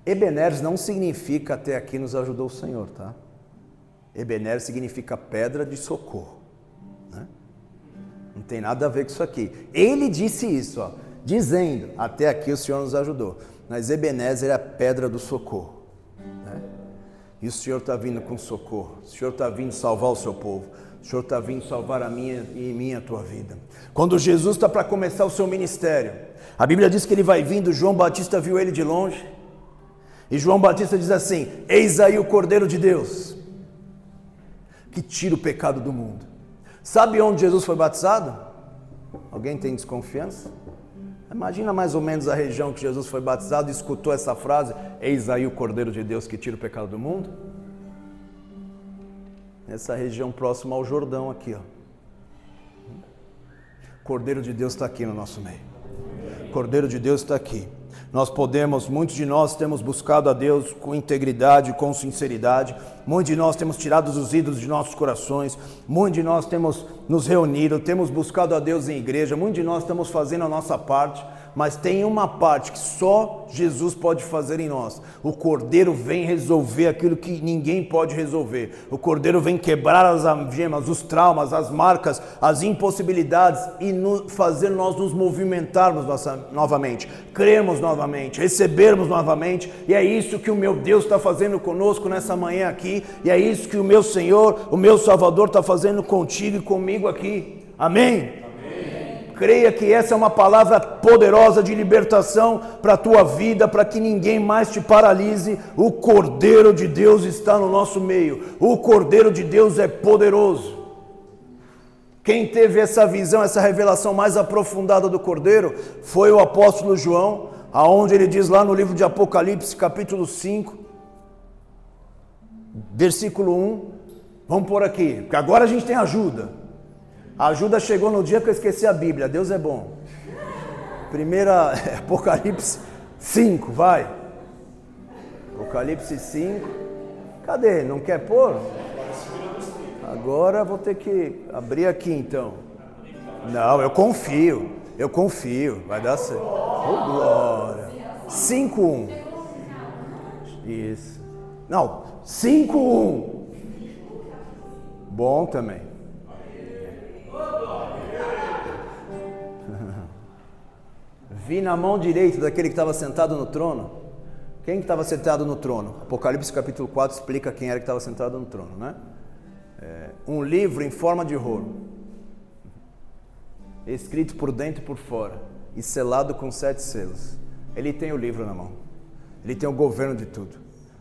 S1: Ebenezer não significa até aqui nos ajudou o Senhor, tá? Ebenezer significa pedra de socorro, né? Não tem nada a ver com isso aqui. Ele disse isso, ó, dizendo, até aqui o Senhor nos ajudou. Mas Ebenezer é a pedra do socorro, né? E o Senhor está vindo com socorro. O Senhor está vindo salvar o seu povo. O Senhor está vindo salvar a minha a tua vida. Quando Jesus está para começar o seu ministério, a Bíblia diz que ele vai vindo, João Batista viu ele de longe. E João Batista diz assim: eis aí o Cordeiro de Deus, que tira o pecado do mundo. Sabe onde Jesus foi batizado? Alguém tem desconfiança? Imagina mais ou menos a região que Jesus foi batizado e escutou essa frase: eis aí o Cordeiro de Deus que tira o pecado do mundo. Nessa região próxima ao Jordão aqui, ó. Cordeiro de Deus está aqui no nosso meio. Cordeiro de Deus está aqui. Muitos de nós temos buscado a Deus com integridade, com sinceridade. Muitos de nós temos tirado os ídolos de nossos corações. Muitos de nós temos nos reunido, temos buscado a Deus em igreja. Muitos de nós estamos fazendo a nossa parte. Mas tem uma parte que só Jesus pode fazer em nós. O Cordeiro vem resolver aquilo que ninguém pode resolver. O Cordeiro vem quebrar as algemas, os traumas, as marcas, as impossibilidades e fazer nós nos movimentarmos novamente, crermos novamente, recebermos novamente. E é isso que o meu Deus está fazendo conosco nessa manhã aqui. E é isso que o meu Senhor, o meu Salvador está fazendo contigo e comigo aqui. Amém? Creia que essa é uma palavra poderosa de libertação para a tua vida, para que ninguém mais te paralise. O Cordeiro de Deus está no nosso meio. O Cordeiro de Deus é poderoso. Quem teve essa visão, essa revelação mais aprofundada do Cordeiro foi o apóstolo João, aonde ele diz lá no livro de Apocalipse, capítulo 5, versículo 1. Vamos por aqui, porque agora a gente tem ajuda. A ajuda chegou no dia que eu esqueci a Bíblia. Deus é bom. Apocalipse 5, vai. Apocalipse 5. Cadê? Não quer pôr? Agora vou ter que abrir aqui então. Não, eu confio. Vai dar certo. Oh, glória. 5:1. Isso. Não, 5:1. Bom também. Vi na mão direita daquele que estava sentado no trono. Quem que estava sentado no trono? Apocalipse capítulo 4 explica quem era que estava sentado no trono, né? Um livro em forma de ouro, escrito por dentro e por fora, e selado com 7 selos. Ele tem o livro na mão. Ele tem o governo de tudo.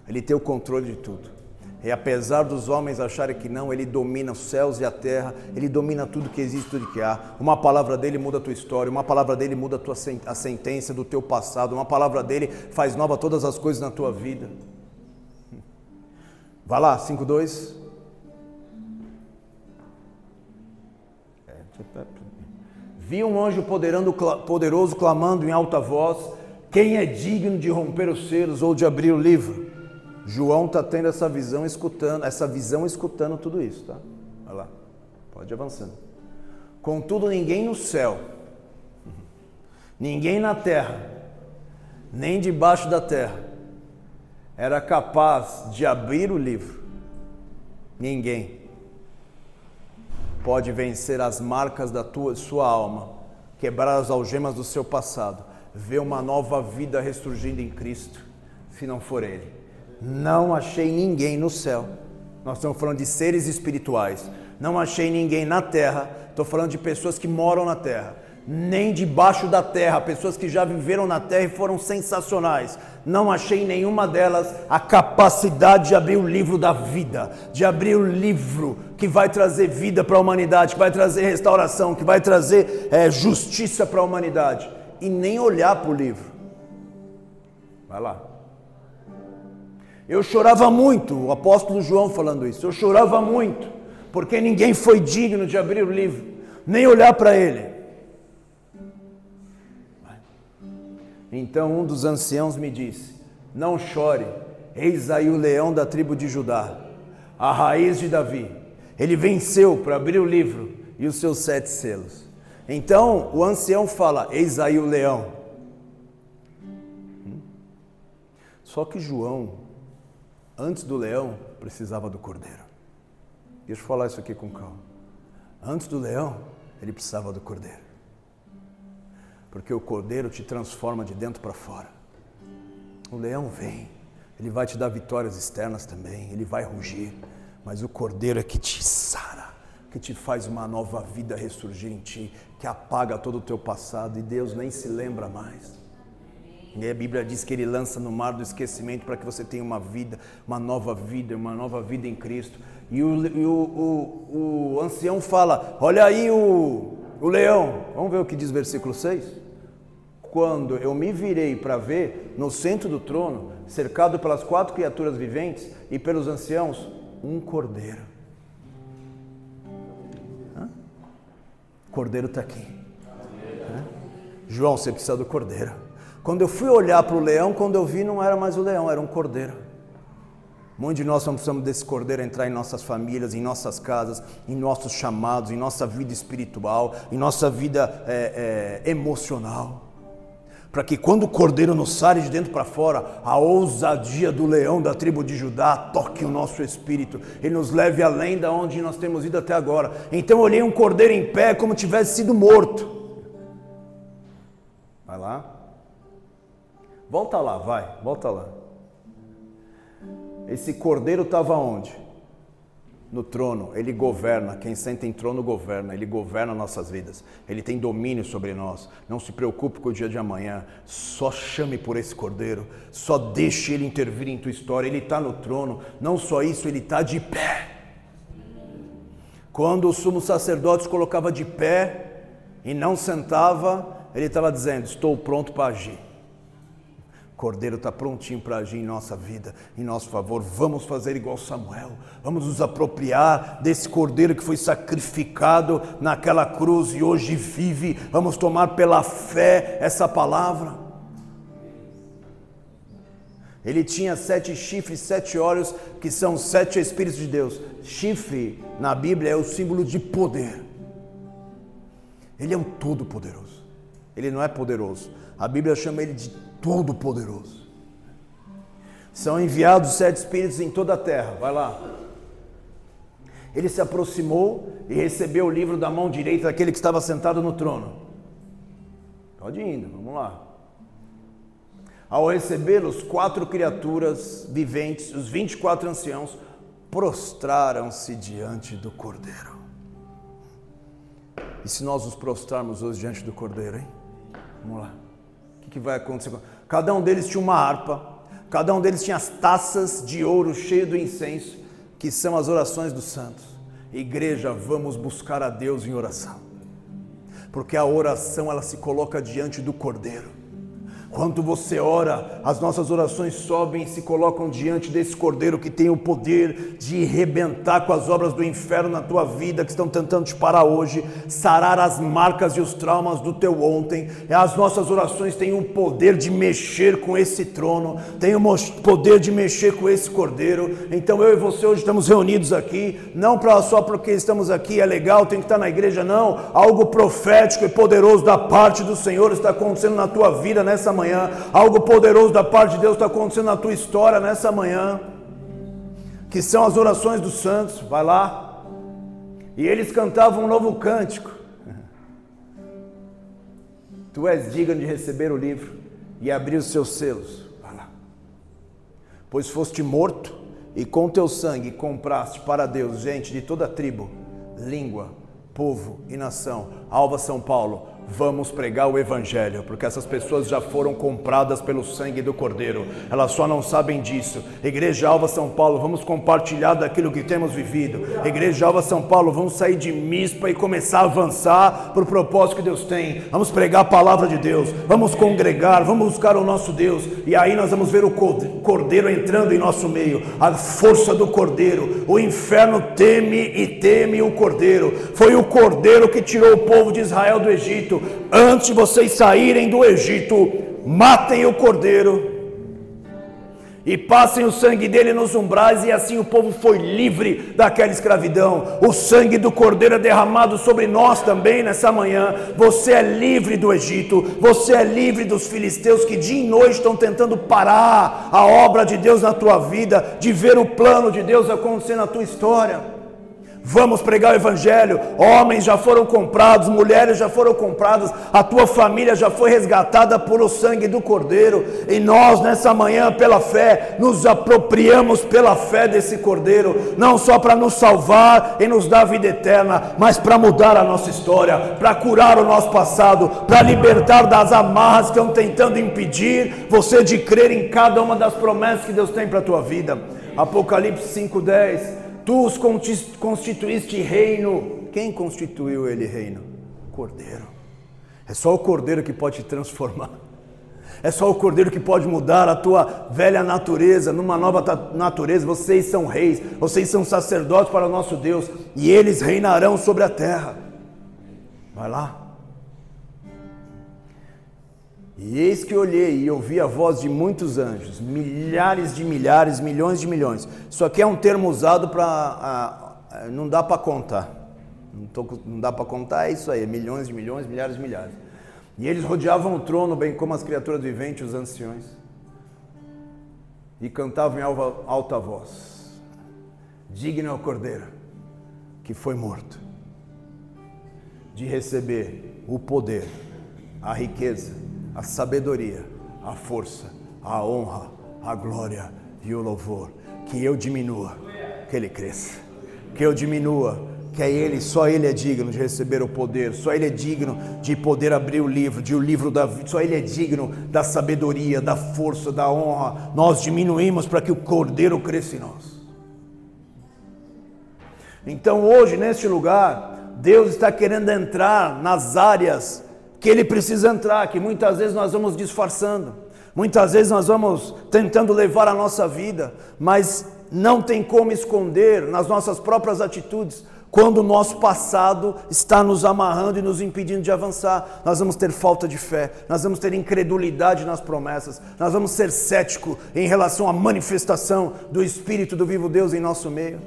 S1: Ele tem o controle de tudo. E apesar dos homens acharem que não, ele domina os céus e a terra, ele domina tudo que existe, tudo que há. Uma palavra dele muda a tua história, uma palavra dele muda a sentença do teu passado, uma palavra dele faz nova todas as coisas na tua vida. Vai lá, 5:2. Vi um anjo poderoso clamando em alta voz: quem é digno de romper os selos ou de abrir o livro? João está tendo essa visão escutando tudo isso, tá? Vai lá, pode ir avançando. Contudo, ninguém no céu, ninguém na terra, nem debaixo da terra, era capaz de abrir o livro. Ninguém pode vencer as marcas da sua alma, quebrar as algemas do seu passado, ver uma nova vida ressurgindo em Cristo, se não for Ele. Não achei ninguém no céu. Nós estamos falando de seres espirituais. Não achei ninguém na terra. Estou falando de pessoas que moram na terra. Nem debaixo da terra. Pessoas que já viveram na terra e foram sensacionais. Não achei em nenhuma delas a capacidade de abrir o livro da vida. De abrir o livro que vai trazer vida para a humanidade. Que vai trazer restauração. Que vai trazer justiça para a humanidade. E nem olhar para o livro. Vai lá. Eu chorava muito, o apóstolo João falando isso, eu chorava muito, porque ninguém foi digno de abrir o livro, nem olhar para ele. Então um dos anciãos me disse: não chore, eis aí o leão da tribo de Judá, a raiz de Davi. Ele venceu para abrir o livro e os seus 7 selos. Então o ancião fala: eis aí o leão. Só que João, antes do leão, precisava do cordeiro. Deixa eu falar isso aqui com calma. Antes do leão, ele precisava do cordeiro. Porque o cordeiro te transforma de dentro para fora. O leão vem, ele vai te dar vitórias externas também, ele vai rugir. Mas o cordeiro é que te sara, que te faz uma nova vida ressurgir em ti, que apaga todo o teu passado e Deus nem se lembra mais. E a Bíblia diz que ele lança no mar do esquecimento para que você tenha uma vida, uma nova vida em Cristo. E o ancião fala: olha aí o leão. Vamos ver o que diz versículo 6? Quando eu me virei para ver, no centro do trono, cercado pelas 4 criaturas viventes e pelos anciãos, um cordeiro. O cordeiro está aqui. João, você precisa do cordeiro. Quando eu fui olhar para o leão, quando eu vi, não era mais o leão, era um cordeiro. Muitos de nós precisamos desse cordeiro entrar em nossas famílias, em nossas casas, em nossos chamados, em nossa vida espiritual, em nossa vida emocional. Para que quando o cordeiro nos sare de dentro para fora, a ousadia do leão da tribo de Judá toque o nosso espírito, ele nos leve além da onde nós temos ido até agora. Então eu olhei um cordeiro em pé como tivesse sido morto. Vai lá. Volta lá, volta lá. Esse cordeiro estava onde? No trono. Ele governa, quem senta em trono governa, ele governa nossas vidas, ele tem domínio sobre nós. Não se preocupe com o dia de amanhã, só chame por esse cordeiro, só deixe ele intervir em tua história. Ele está no trono, não só isso, ele está de pé. Quando o sumo sacerdote se colocava de pé e não sentava, ele estava dizendo: estou pronto para agir. O cordeiro está prontinho para agir em nossa vida, em nosso favor. Vamos fazer igual Samuel, vamos nos apropriar desse cordeiro que foi sacrificado naquela cruz e hoje vive. Vamos tomar pela fé essa palavra. Ele tinha 7 chifres, 7 olhos, que são 7 Espíritos de Deus. Chifre na Bíblia é o símbolo de poder. Ele é um todo-poderoso. Ele não é poderoso, a Bíblia chama ele de Todo-Poderoso. São enviados 7 Espíritos em toda a terra. Vai lá. Ele se aproximou e recebeu o livro da mão direita daquele que estava sentado no trono. Pode ir indo, vamos lá. Ao recebê-los, 4 criaturas viventes, os 24 anciãos, prostraram-se diante do Cordeiro. E se nós nos prostrarmos hoje diante do Cordeiro, hein? Vamos lá. O que vai acontecer? Cada um deles tinha uma harpa, cada um deles tinha as taças de ouro cheias do incenso, que são as orações dos santos. Igreja, vamos buscar a Deus em oração, porque a oração, ela se coloca diante do Cordeiro. Quando você ora, as nossas orações sobem e se colocam diante desse Cordeiro que tem o poder de arrebentar com as obras do inferno na tua vida, que estão tentando te parar hoje, sarar as marcas e os traumas do teu ontem. As nossas orações têm o poder de mexer com esse trono, têm o poder de mexer com esse Cordeiro. Então eu e você hoje estamos reunidos aqui, não só porque estamos aqui, é legal, tem que estar na igreja, não. Algo profético e poderoso da parte do Senhor está acontecendo na tua vida nessa manhã. Algo poderoso da parte de Deus está acontecendo na tua história nessa manhã, que são as orações dos santos. Vai lá. E eles cantavam um novo cântico: tu és digno de receber o livro e abrir os seus selos. Vai lá. Pois foste morto e com teu sangue compraste para Deus gente de toda tribo, língua, povo e nação. Alva São Paulo, vamos pregar o Evangelho, porque essas pessoas já foram compradas pelo sangue do Cordeiro, elas só não sabem disso. Igreja Alva São Paulo, vamos compartilhar daquilo que temos vivido. Igreja Alva São Paulo, vamos sair de Mispa e começar a avançar para o propósito que Deus tem. Vamos pregar a palavra de Deus, vamos congregar, vamos buscar o nosso Deus, e aí nós vamos ver o Cordeiro entrando em nosso meio, a força do Cordeiro. O inferno teme o Cordeiro. Foi o Cordeiro que tirou o povo de Israel do Egito. Antes de vocês saírem do Egito, matem o Cordeiro. e passem o sangue dele nos umbrais, e assim o povo foi livre daquela escravidão. O sangue do Cordeiro é derramado sobre nós também nessa manhã. Você é livre do Egito, você é livre dos filisteus que dia e noite estão tentando parar a obra de Deus na tua vida, de ver o plano de Deus acontecer na tua história. Vamos pregar o evangelho. Homens já foram comprados, mulheres já foram compradas, a tua família já foi resgatada por o sangue do Cordeiro, e nós nessa manhã pela fé nos apropriamos pela fé desse Cordeiro, não só para nos salvar e nos dar vida eterna, mas para mudar a nossa história, para curar o nosso passado, para libertar das amarras que estão tentando impedir você de crer em cada uma das promessas que Deus tem para a tua vida. Apocalipse 5:10. Tu os constituíste reino. Quem constituiu ele reino? Cordeiro. É só o Cordeiro que pode te transformar. É só o Cordeiro que pode mudar a tua velha natureza numa nova natureza. Vocês são reis, vocês são sacerdotes para o nosso Deus, e eles reinarão sobre a terra. Vai lá. E eis que olhei e ouvi a voz de muitos anjos, milhares de milhares, milhões de milhões. Isso aqui é um termo usado para... não dá para contar. Não dá para contar, é isso aí, milhões de milhões, milhares de milhares. E eles rodeavam o trono, bem como as criaturas viventes, os anciões, e cantavam em alta voz: digno é o Cordeiro que foi morto de receber o poder, a riqueza, a sabedoria, a força, a honra, a glória e o louvor. Que eu diminua, que ele cresça. Que eu diminua, que é ele, só ele é digno de receber o poder, só ele é digno de poder abrir o livro da vida, só ele é digno da sabedoria, da força, da honra. Nós diminuímos para que o Cordeiro cresça em nós. Então hoje, neste lugar, Deus está querendo entrar nas áreas que ele precisa entrar, que muitas vezes nós vamos disfarçando, muitas vezes nós vamos tentando levar a nossa vida, mas não tem como esconder nas nossas próprias atitudes, quando o nosso passado está nos amarrando e nos impedindo de avançar. Nós vamos ter falta de fé, nós vamos ter incredulidade nas promessas, nós vamos ser céticos em relação à manifestação do Espírito do vivo Deus em nosso meio.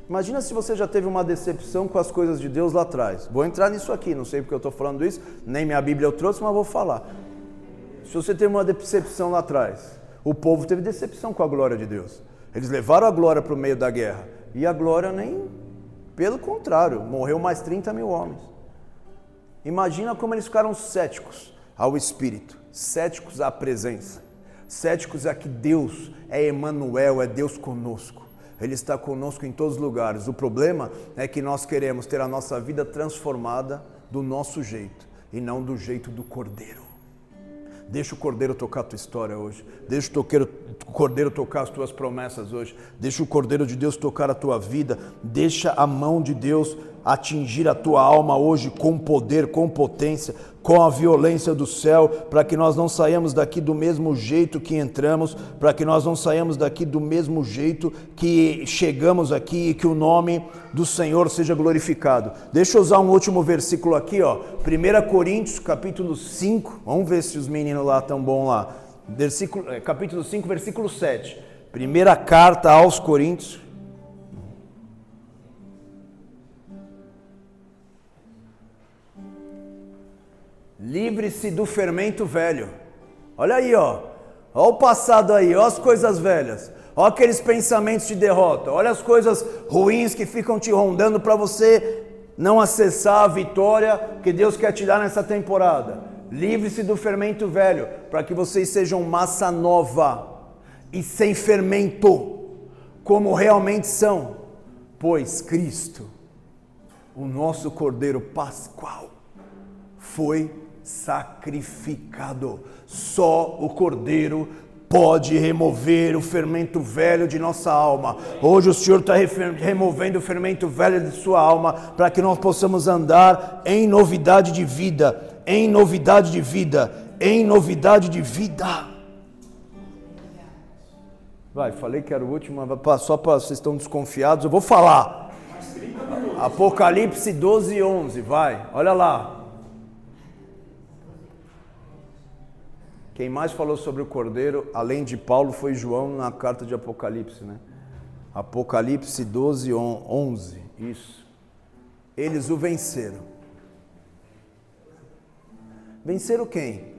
S1: Imagina se você já teve uma decepção com as coisas de Deus lá atrás. Vou entrar nisso aqui, não sei porque eu estou falando isso, nem minha Bíblia eu trouxe, mas vou falar. Se você teve uma decepção lá atrás, o povo teve decepção com a glória de Deus. Eles levaram a glória para o meio da guerra, e a glória nem, pelo contrário, morreu mais 30 mil homens. Imagina como eles ficaram céticos ao Espírito, céticos à presença, céticos a que Deus é Emanuel, é Deus conosco. Ele está conosco em todos os lugares. O problema é que nós queremos ter a nossa vida transformada do nosso jeito e não do jeito do Cordeiro. Deixa o Cordeiro tocar a tua história hoje. Deixa o Cordeiro tocar as tuas promessas hoje. Deixa o Cordeiro de Deus tocar a tua vida. Deixa a mão de Deus atingir a tua alma hoje com poder, com potência, com a violência do céu, para que nós não saiamos daqui do mesmo jeito que entramos, para que nós não saiamos daqui do mesmo jeito que chegamos aqui, e que o nome do Senhor seja glorificado. Deixa eu usar um último versículo aqui, ó. 1 Coríntios, capítulo 5, vamos ver se os meninos lá estão bons lá. Capítulo 5, versículo 7. Primeira carta aos Coríntios. Livre-se do fermento velho. Olha aí, ó. Olha o passado aí, olha as coisas velhas. Olha aqueles pensamentos de derrota. Olha as coisas ruins que ficam te rondando para você não acessar a vitória que Deus quer te dar nessa temporada. Livre-se do fermento velho, para que vocês sejam massa nova e sem fermento, como realmente são. Pois Cristo, o nosso Cordeiro Pascual, foi sacrificado. Só o Cordeiro pode remover o fermento velho de nossa alma. Hoje o Senhor está removendo o fermento velho de sua alma, para que nós possamos andar em novidade de vida, em novidade de vida, em novidade de vida. Vai, falei que era o último, mas só para vocês estão desconfiados, eu vou falar. Apocalipse 12:11, vai, olha lá. Quem mais falou sobre o Cordeiro, além de Paulo, foi João na carta de Apocalipse, né? Apocalipse 12, 11, isso. Eles o venceram. Venceram quem?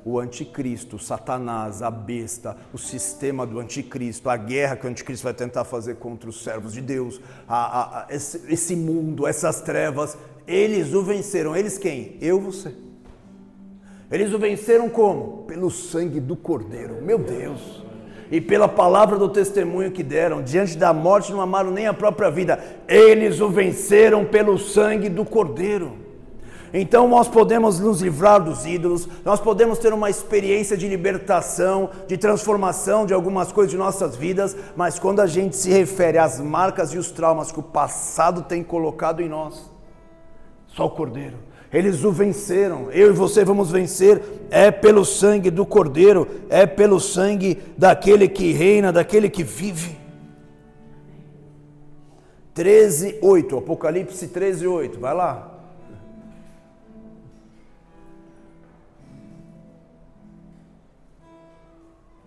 S1: O anticristo, o Satanás, a besta, o sistema do anticristo, a guerra que o anticristo vai tentar fazer contra os servos de Deus, esse mundo, essas trevas. Eles o venceram. Eles quem? Eu e você. Eles o venceram como? Pelo sangue do Cordeiro, meu Deus, e pela palavra do testemunho que deram, diante da morte não amaram nem a própria vida. Eles o venceram pelo sangue do Cordeiro. Então nós podemos nos livrar dos ídolos, nós podemos ter uma experiência de libertação, de transformação de algumas coisas de nossas vidas, mas quando a gente se refere às marcas e os traumas que o passado tem colocado em nós, só o Cordeiro. Eles o venceram, eu e você vamos vencer, é pelo sangue do Cordeiro, é pelo sangue daquele que reina, daquele que vive. 13:8, Apocalipse 13:8, vai lá.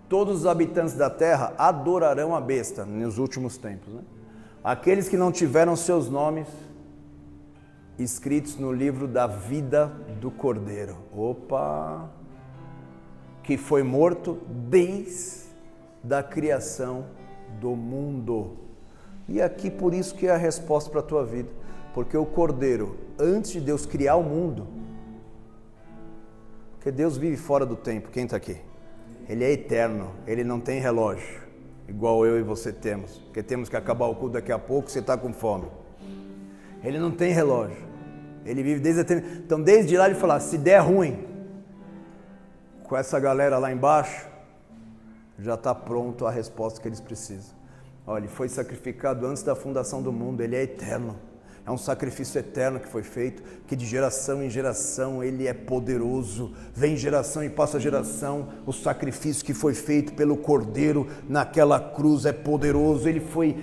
S1: Todos os habitantes da terra adorarão a besta nos últimos tempos, né? Aqueles que não tiveram seus nomes escritos no livro da vida do Cordeiro. Opa! Que foi morto desde a criação do mundo. E aqui por isso que é a resposta para a tua vida. Porque o Cordeiro, antes de Deus criar o mundo, porque Deus vive fora do tempo, quem está aqui? Ele é eterno, ele não tem relógio, igual eu e você temos. Porque temos que acabar o culto daqui a pouco, você está com fome. Ele não tem relógio. Ele vive desde a eternidade. Então desde lá ele fala, se der ruim com essa galera lá embaixo, já está pronto a resposta que eles precisam. Olha, ele foi sacrificado antes da fundação do mundo, ele é eterno. É um sacrifício eterno que foi feito, que de geração em geração ele é poderoso. Vem geração e passa geração, o sacrifício que foi feito pelo Cordeiro naquela cruz é poderoso. Ele foi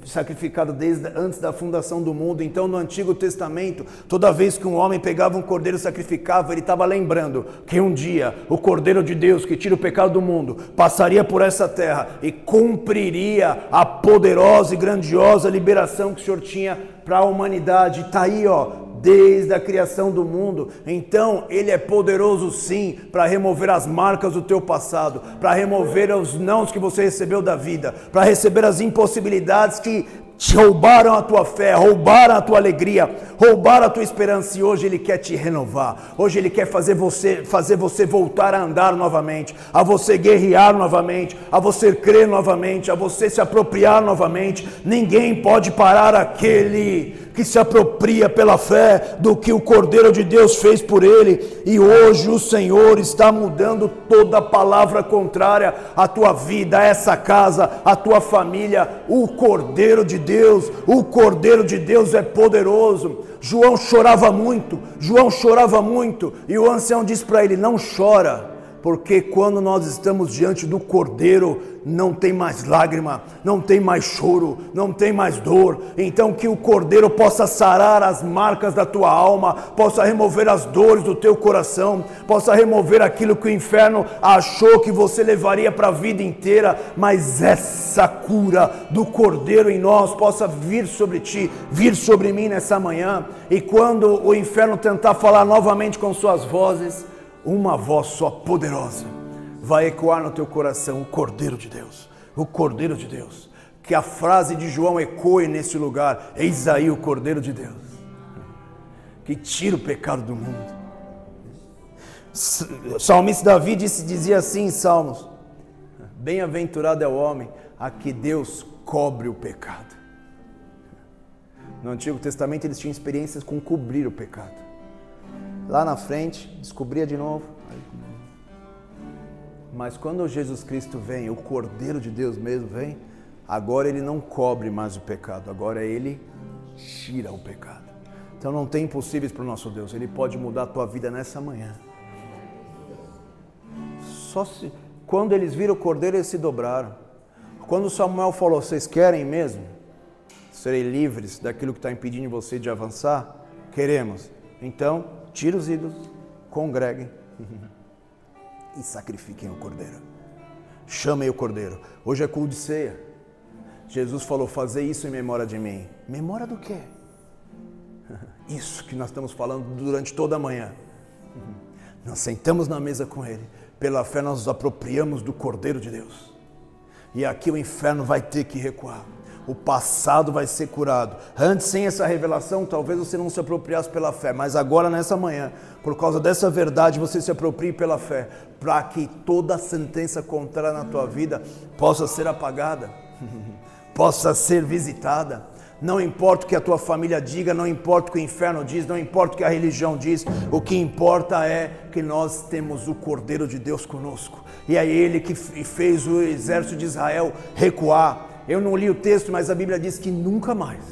S1: sacrificado desde antes da fundação do mundo. Então no Antigo Testamento, toda vez que um homem pegava um cordeiro e sacrificava, ele estava lembrando que um dia o Cordeiro de Deus que tira o pecado do mundo passaria por essa terra e cumpriria a poderosa e grandiosa liberação que o Senhor tinha para a humanidade. Está aí, ó, desde a criação do mundo. Então ele é poderoso sim para remover as marcas do teu passado, para remover os nãos que você recebeu da vida, para receber as impossibilidades que te roubaram a tua fé, roubaram a tua alegria, roubaram a tua esperança, e hoje ele quer te renovar. Hoje ele quer fazer você voltar a andar novamente, a você guerrear novamente, a você crer novamente, a você se apropriar novamente. Ninguém pode parar aquele que se apropria pela fé do que o Cordeiro de Deus fez por ele. E hoje o Senhor está mudando toda palavra contrária à tua vida, a essa casa, à tua família. O Cordeiro de Deus é poderoso. João chorava muito, e o ancião disse para ele, não chora, porque quando nós estamos diante do Cordeiro, não tem mais lágrima, não tem mais choro, não tem mais dor. Então que o Cordeiro possa sarar as marcas da tua alma, possa remover as dores do teu coração, possa remover aquilo que o inferno achou que você levaria para a vida inteira, mas essa cura do Cordeiro em nós possa vir sobre ti, vir sobre mim nessa manhã. E quando o inferno tentar falar novamente com suas vozes, uma voz só poderosa vai ecoar no teu coração, o Cordeiro de Deus, o Cordeiro de Deus. Que a frase de João ecoe nesse lugar, eis aí o Cordeiro de Deus, que tira o pecado do mundo. O salmista Davi dizia assim em Salmos, bem-aventurado é o homem a que Deus cobre o pecado. No Antigo Testamento eles tinham experiências com cobrir o pecado. Lá na frente, descobria de novo. Mas quando Jesus Cristo vem, o Cordeiro de Deus mesmo vem, agora ele não cobre mais o pecado, agora ele tira o pecado. Então não tem impossíveis para o nosso Deus, ele pode mudar a tua vida nessa manhã. Quando eles viram o Cordeiro, eles se dobraram. Quando Samuel falou, vocês querem mesmo serem livres daquilo que está impedindo você de avançar? Queremos. Então, tira os ídolos, congreguem e sacrifiquem o cordeiro. Chamem o cordeiro. Hoje é culto de ceia. Jesus falou, fazer isso em memória de mim. Memória do quê? Isso que nós estamos falando durante toda a manhã. Nós sentamos na mesa com Ele. Pela fé nós nos apropriamos do Cordeiro de Deus. E aqui o inferno vai ter que recuar. O passado vai ser curado. Antes, sem essa revelação, talvez você não se apropriasse pela fé. Mas agora, nessa manhã, por causa dessa verdade, você se aproprie pela fé. Para que toda sentença contrária na tua vida possa ser apagada. Possa ser visitada. Não importa o que a tua família diga, não importa o que o inferno diz, não importa o que a religião diz, o que importa é que nós temos o Cordeiro de Deus conosco. E é Ele que fez o exército de Israel recuar. Eu não li o texto, mas a Bíblia diz que nunca mais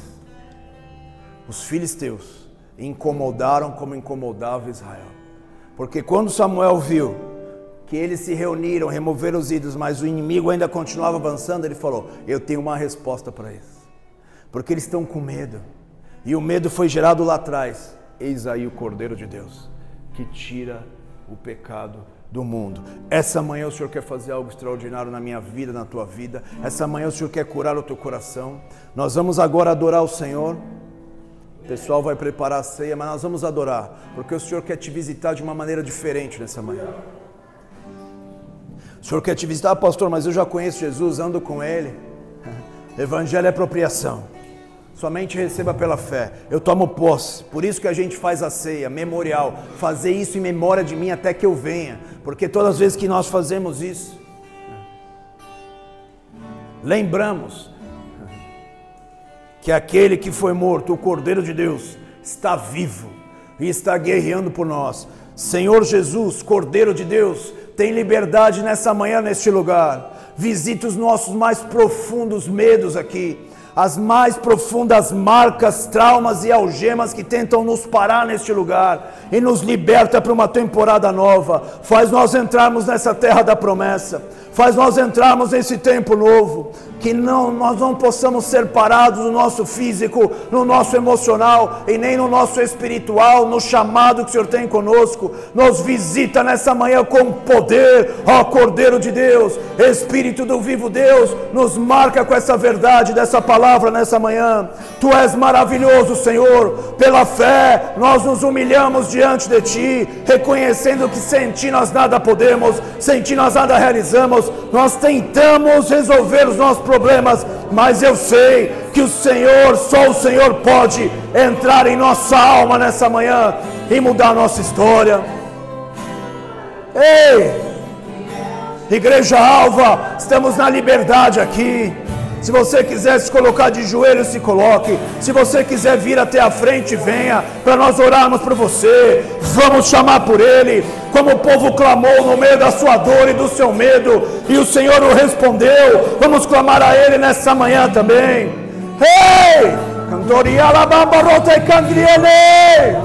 S1: os filisteus incomodaram como incomodava Israel. Porque quando Samuel viu que eles se reuniram, removeram os ídolos, mas o inimigo ainda continuava avançando, ele falou, eu tenho uma resposta para isso. Porque eles estão com medo. E o medo foi gerado lá atrás. Eis aí o Cordeiro de Deus, que tira o pecado do mundo. Essa manhã o Senhor quer fazer algo extraordinário na minha vida, na tua vida. Essa manhã o Senhor quer curar o teu coração. Nós vamos agora adorar o Senhor. O pessoal vai preparar a ceia, mas nós vamos adorar. Porque o Senhor quer te visitar de uma maneira diferente nessa manhã. O Senhor quer te visitar, pastor, mas eu já conheço Jesus, ando com Ele. Evangelho é apropriação. Somente receba pela fé. Eu tomo posse. Por isso que a gente faz a ceia, memorial. Fazer isso em memória de mim até que eu venha. Porque todas as vezes que nós fazemos isso, lembramos que aquele que foi morto, o Cordeiro de Deus, está vivo e está guerreando por nós. Senhor Jesus, Cordeiro de Deus, tem liberdade nessa manhã, neste lugar. Visita os nossos mais profundos medos aqui. As mais profundas marcas, traumas e algemas que tentam nos parar neste lugar e nos liberta para uma temporada nova. Faz nós entrarmos nessa terra da promessa. Faz nós entrarmos nesse tempo novo. Que nós não possamos ser parados no nosso físico, no nosso emocional e nem no nosso espiritual, no chamado que o Senhor tem conosco. Nos visita nessa manhã com poder, ó Cordeiro de Deus, Espírito do vivo Deus, nos marca com essa verdade dessa palavra nessa manhã. Tu és maravilhoso, Senhor. Pela fé nós nos humilhamos diante de Ti, reconhecendo que sem Ti nós nada podemos, sem Ti nós nada realizamos. Nós tentamos resolver os nossos problemas, mas eu sei que o Senhor, só o Senhor pode entrar em nossa alma nessa manhã e mudar a nossa história. Ei, Igreja Alva, estamos na liberdade aqui. Se você quiser se colocar de joelhos, se coloque. Se você quiser vir até a frente, venha, para nós orarmos por você. Vamos chamar por Ele, como o povo clamou no meio da sua dor e do seu medo, e o Senhor o respondeu. Vamos clamar a Ele nessa manhã também. Ei! Cantoria la bamba rota e candriele.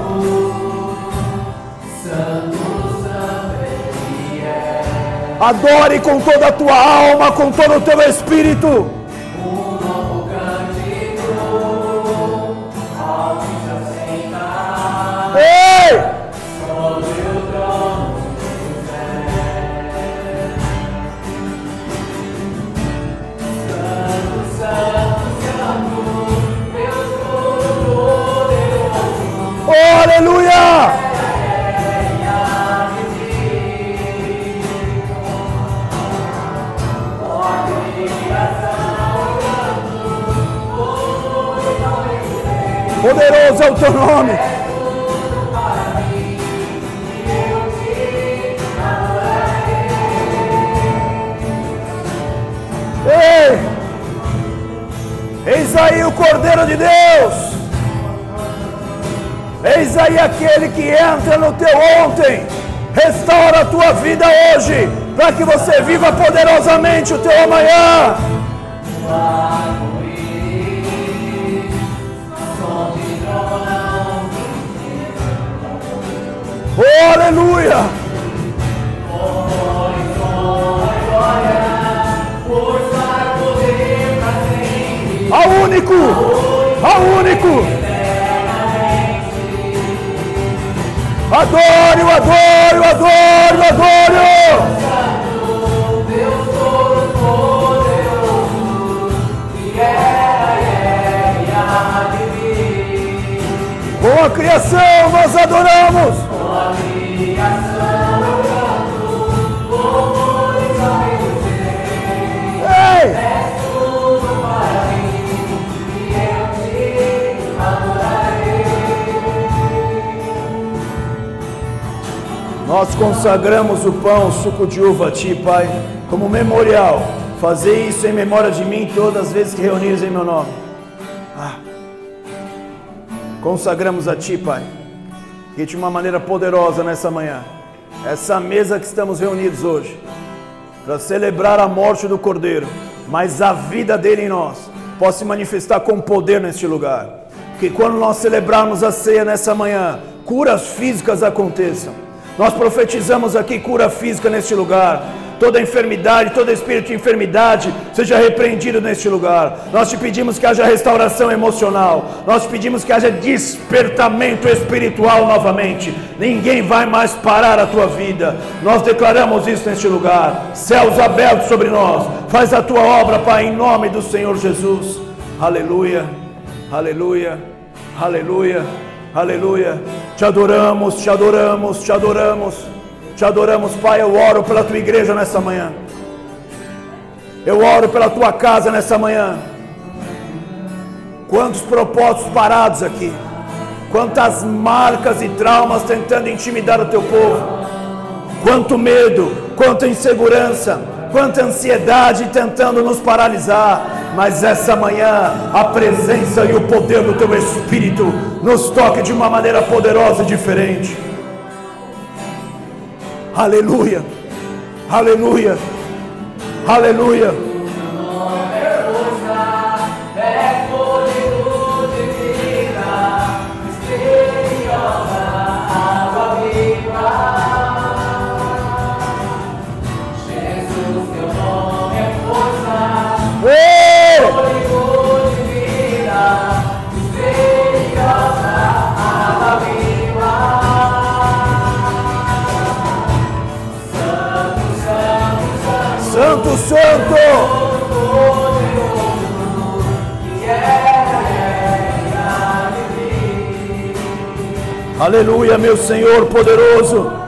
S1: Adore com toda a tua alma, com todo o teu espírito. Ei! Oh, aleluia! Poderoso é o teu nome. Ei! Eis aí o Cordeiro de Deus. Eis aí aquele que entra no teu ontem. Restaura a tua vida hoje, para que você viva poderosamente o teu amanhã. Oh, aleluia! Ao único! Ao único! Adoro, adoro, adoro, adoro! adoramos. Ei! Nós consagramos o pão, o suco de uva a Ti, Pai, como memorial. Fazer isso em memória de mim todas as vezes que reunires em meu nome. Consagramos a Ti, Pai, que de uma maneira poderosa nessa manhã, essa mesa que estamos reunidos hoje, para celebrar a morte do Cordeiro, mas a vida dele em nós, possa se manifestar com poder neste lugar. Que quando nós celebrarmos a ceia nessa manhã, curas físicas aconteçam. Nós profetizamos aqui cura física neste lugar. Toda enfermidade, todo espírito de enfermidade seja repreendido neste lugar. Nós te pedimos que haja restauração emocional. Nós te pedimos que haja despertamento espiritual novamente. Ninguém vai mais parar a tua vida. Nós declaramos isso neste lugar. Céus abertos sobre nós. Faz a tua obra, Pai, em nome do Senhor Jesus. Aleluia, aleluia, aleluia, aleluia. Te adoramos, te adoramos, te adoramos. Te adoramos, Pai. Eu oro pela tua igreja nessa manhã. Eu oro pela tua casa nessa manhã. Quantos propósitos parados aqui. Quantas marcas e traumas tentando intimidar o teu povo. Quanto medo, quanta insegurança, quanta ansiedade tentando nos paralisar. Mas essa manhã, a presença e o poder do teu Espírito nos toque de uma maneira poderosa e diferente. Aleluia, aleluia, aleluia. Santo, Santo! Aleluia, meu Senhor poderoso!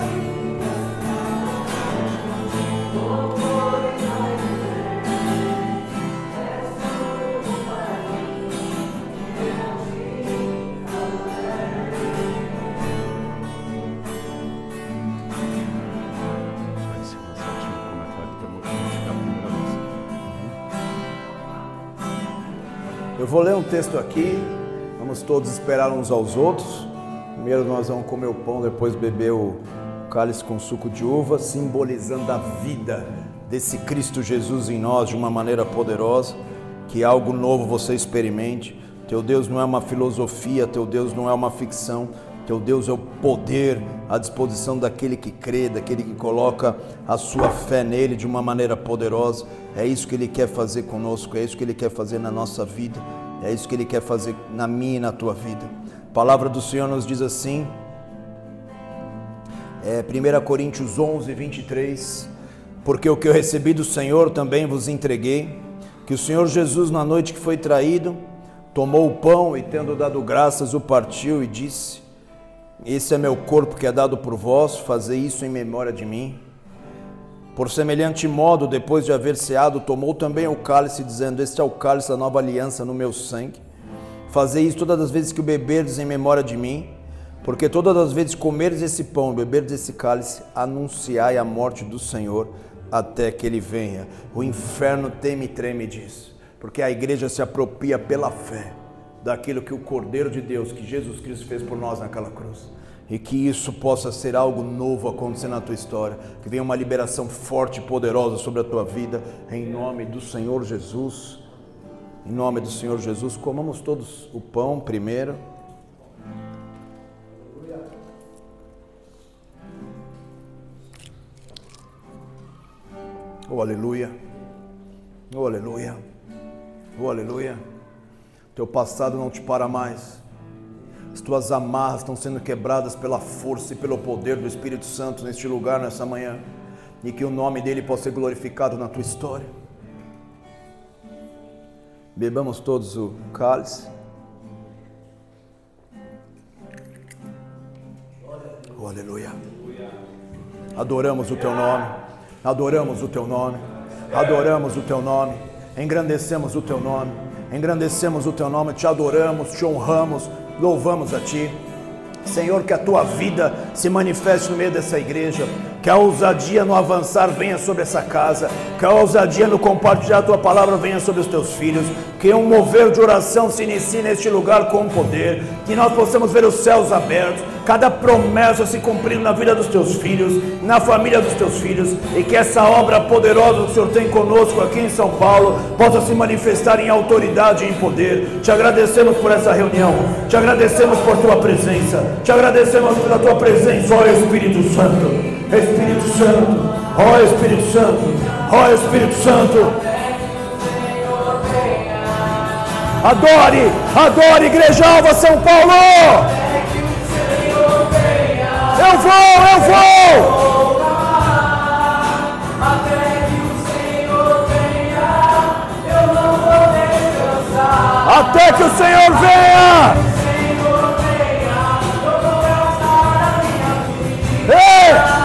S1: Eu vou ler um texto aqui, vamos todos esperar uns aos outros. Primeiro nós vamos comer o pão, depois beber o cálice com suco de uva, simbolizando a vida desse Cristo Jesus em nós de uma maneira poderosa, que algo novo você experimente. Teu Deus não é uma filosofia, teu Deus não é uma ficção, teu Deus é o poder à disposição daquele que crê, daquele que coloca a sua fé nele de uma maneira poderosa. É isso que Ele quer fazer conosco, é isso que Ele quer fazer na nossa vida, é isso que Ele quer fazer na minha e na tua vida. A palavra do Senhor nos diz assim, 1 Coríntios 11, 23, porque o que eu recebi do Senhor também vos entreguei, que o Senhor Jesus na noite que foi traído, tomou o pão e tendo dado graças o partiu e disse, esse é meu corpo que é dado por vós, fazei isso em memória de mim. Por semelhante modo, depois de haver ceado, tomou também o cálice, dizendo, este é o cálice da nova aliança no meu sangue. Fazei isso todas as vezes que o beberdes em memória de mim, porque todas as vezes que comerdes esse pão, beberdes esse cálice, anunciai a morte do Senhor até que Ele venha. O inferno teme e treme disso, porque a igreja se apropria pela fé daquilo que o Cordeiro de Deus, que Jesus Cristo fez por nós naquela cruz. E que isso possa ser algo novo acontecer na tua história, que venha uma liberação forte e poderosa sobre a tua vida, em nome do Senhor Jesus. Em nome do Senhor Jesus, comamos todos o pão primeiro. Oh, aleluia. Oh, aleluia. Oh, aleluia. Teu passado não te para mais. As tuas amarras estão sendo quebradas pela força e pelo poder do Espírito Santo neste lugar, nessa manhã. E que o nome dele possa ser glorificado na tua história. Bebamos todos o cálice. Oh, aleluia. Adoramos o teu nome, adoramos o teu nome, adoramos o teu nome, engrandecemos o teu nome, engrandecemos o teu nome, te adoramos, te honramos, louvamos a ti. Senhor, que a tua vida se manifeste no meio dessa igreja, que a ousadia no avançar venha sobre essa casa, que a ousadia no compartilhar a tua palavra venha sobre os teus filhos, que um mover de oração se inicie neste lugar com poder, que nós possamos ver os céus abertos, cada promessa se cumprindo na vida dos teus filhos, na família dos teus filhos, e que essa obra poderosa que o Senhor tem conosco aqui em São Paulo possa se manifestar em autoridade e em poder. Te agradecemos por essa reunião, te agradecemos por tua presença, te agradecemos pela tua presença, ó Espírito Santo. Espírito Santo, ó Espírito Santo, ó Espírito Santo. Adore, adore, Igreja Alva São Paulo. Eu vou. Até que o Senhor venha. Ei!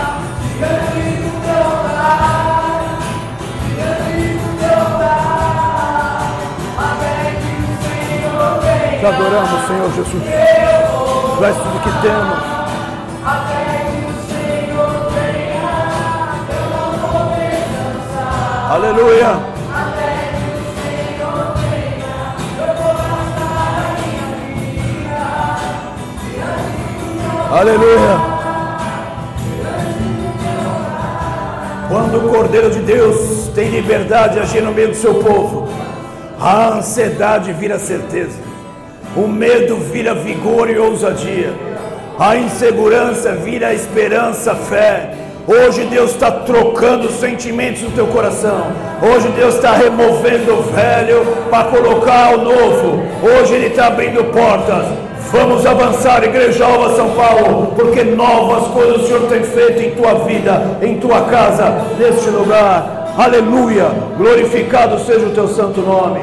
S1: Te adoramos, Senhor Jesus. Tu és tudo que temos. Aleluia. Aleluia. Quando o Cordeiro de Deus tem liberdade de agir no meio do seu povo, a ansiedade vira certeza, o medo vira vigor e ousadia, a insegurança vira esperança, fé. Hoje Deus está trocando os sentimentos do teu coração. Hoje Deus está removendo o velho para colocar o novo. Hoje Ele está abrindo portas. Vamos avançar, Igreja Alva São Paulo, porque novas coisas o Senhor tem feito em tua vida, em tua casa, neste lugar. Aleluia, glorificado seja o teu santo nome.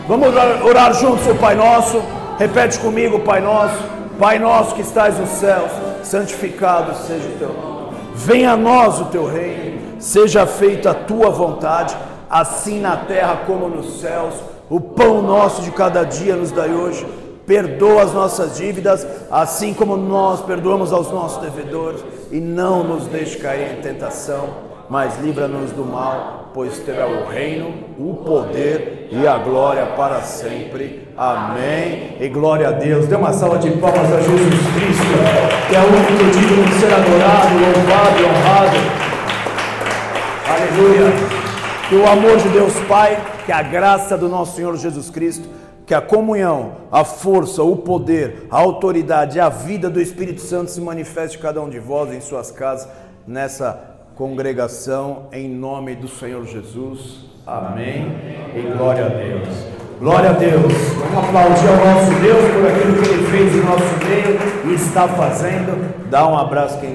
S1: Vamos orar juntos o Pai Nosso. Repete comigo, Pai Nosso que estás nos céus, santificado seja o teu nome. Venha a nós o teu reino, seja feita a tua vontade, assim na terra como nos céus. O pão nosso de cada dia nos dai hoje. Perdoa as nossas dívidas, assim como nós perdoamos aos nossos devedores, e não nos deixe cair em tentação, mas livra-nos do mal, pois teu é o reino, o poder e a glória para sempre. Amém. E glória a Deus. Dê uma salva de palmas a Jesus Cristo, que é o único digno de ser adorado, louvado e honrado. Aleluia. Que o amor de Deus Pai, que a graça do nosso Senhor Jesus Cristo, que a comunhão, a força, o poder, a autoridade, a vida do Espírito Santo se manifeste em cada um de vós, em suas casas, nessa congregação, em nome do Senhor Jesus. Amém. E glória a Deus. Glória a Deus. Vamos aplaudir ao nosso Deus por aquilo que Ele fez em nosso meio e está fazendo. Dá um abraço quem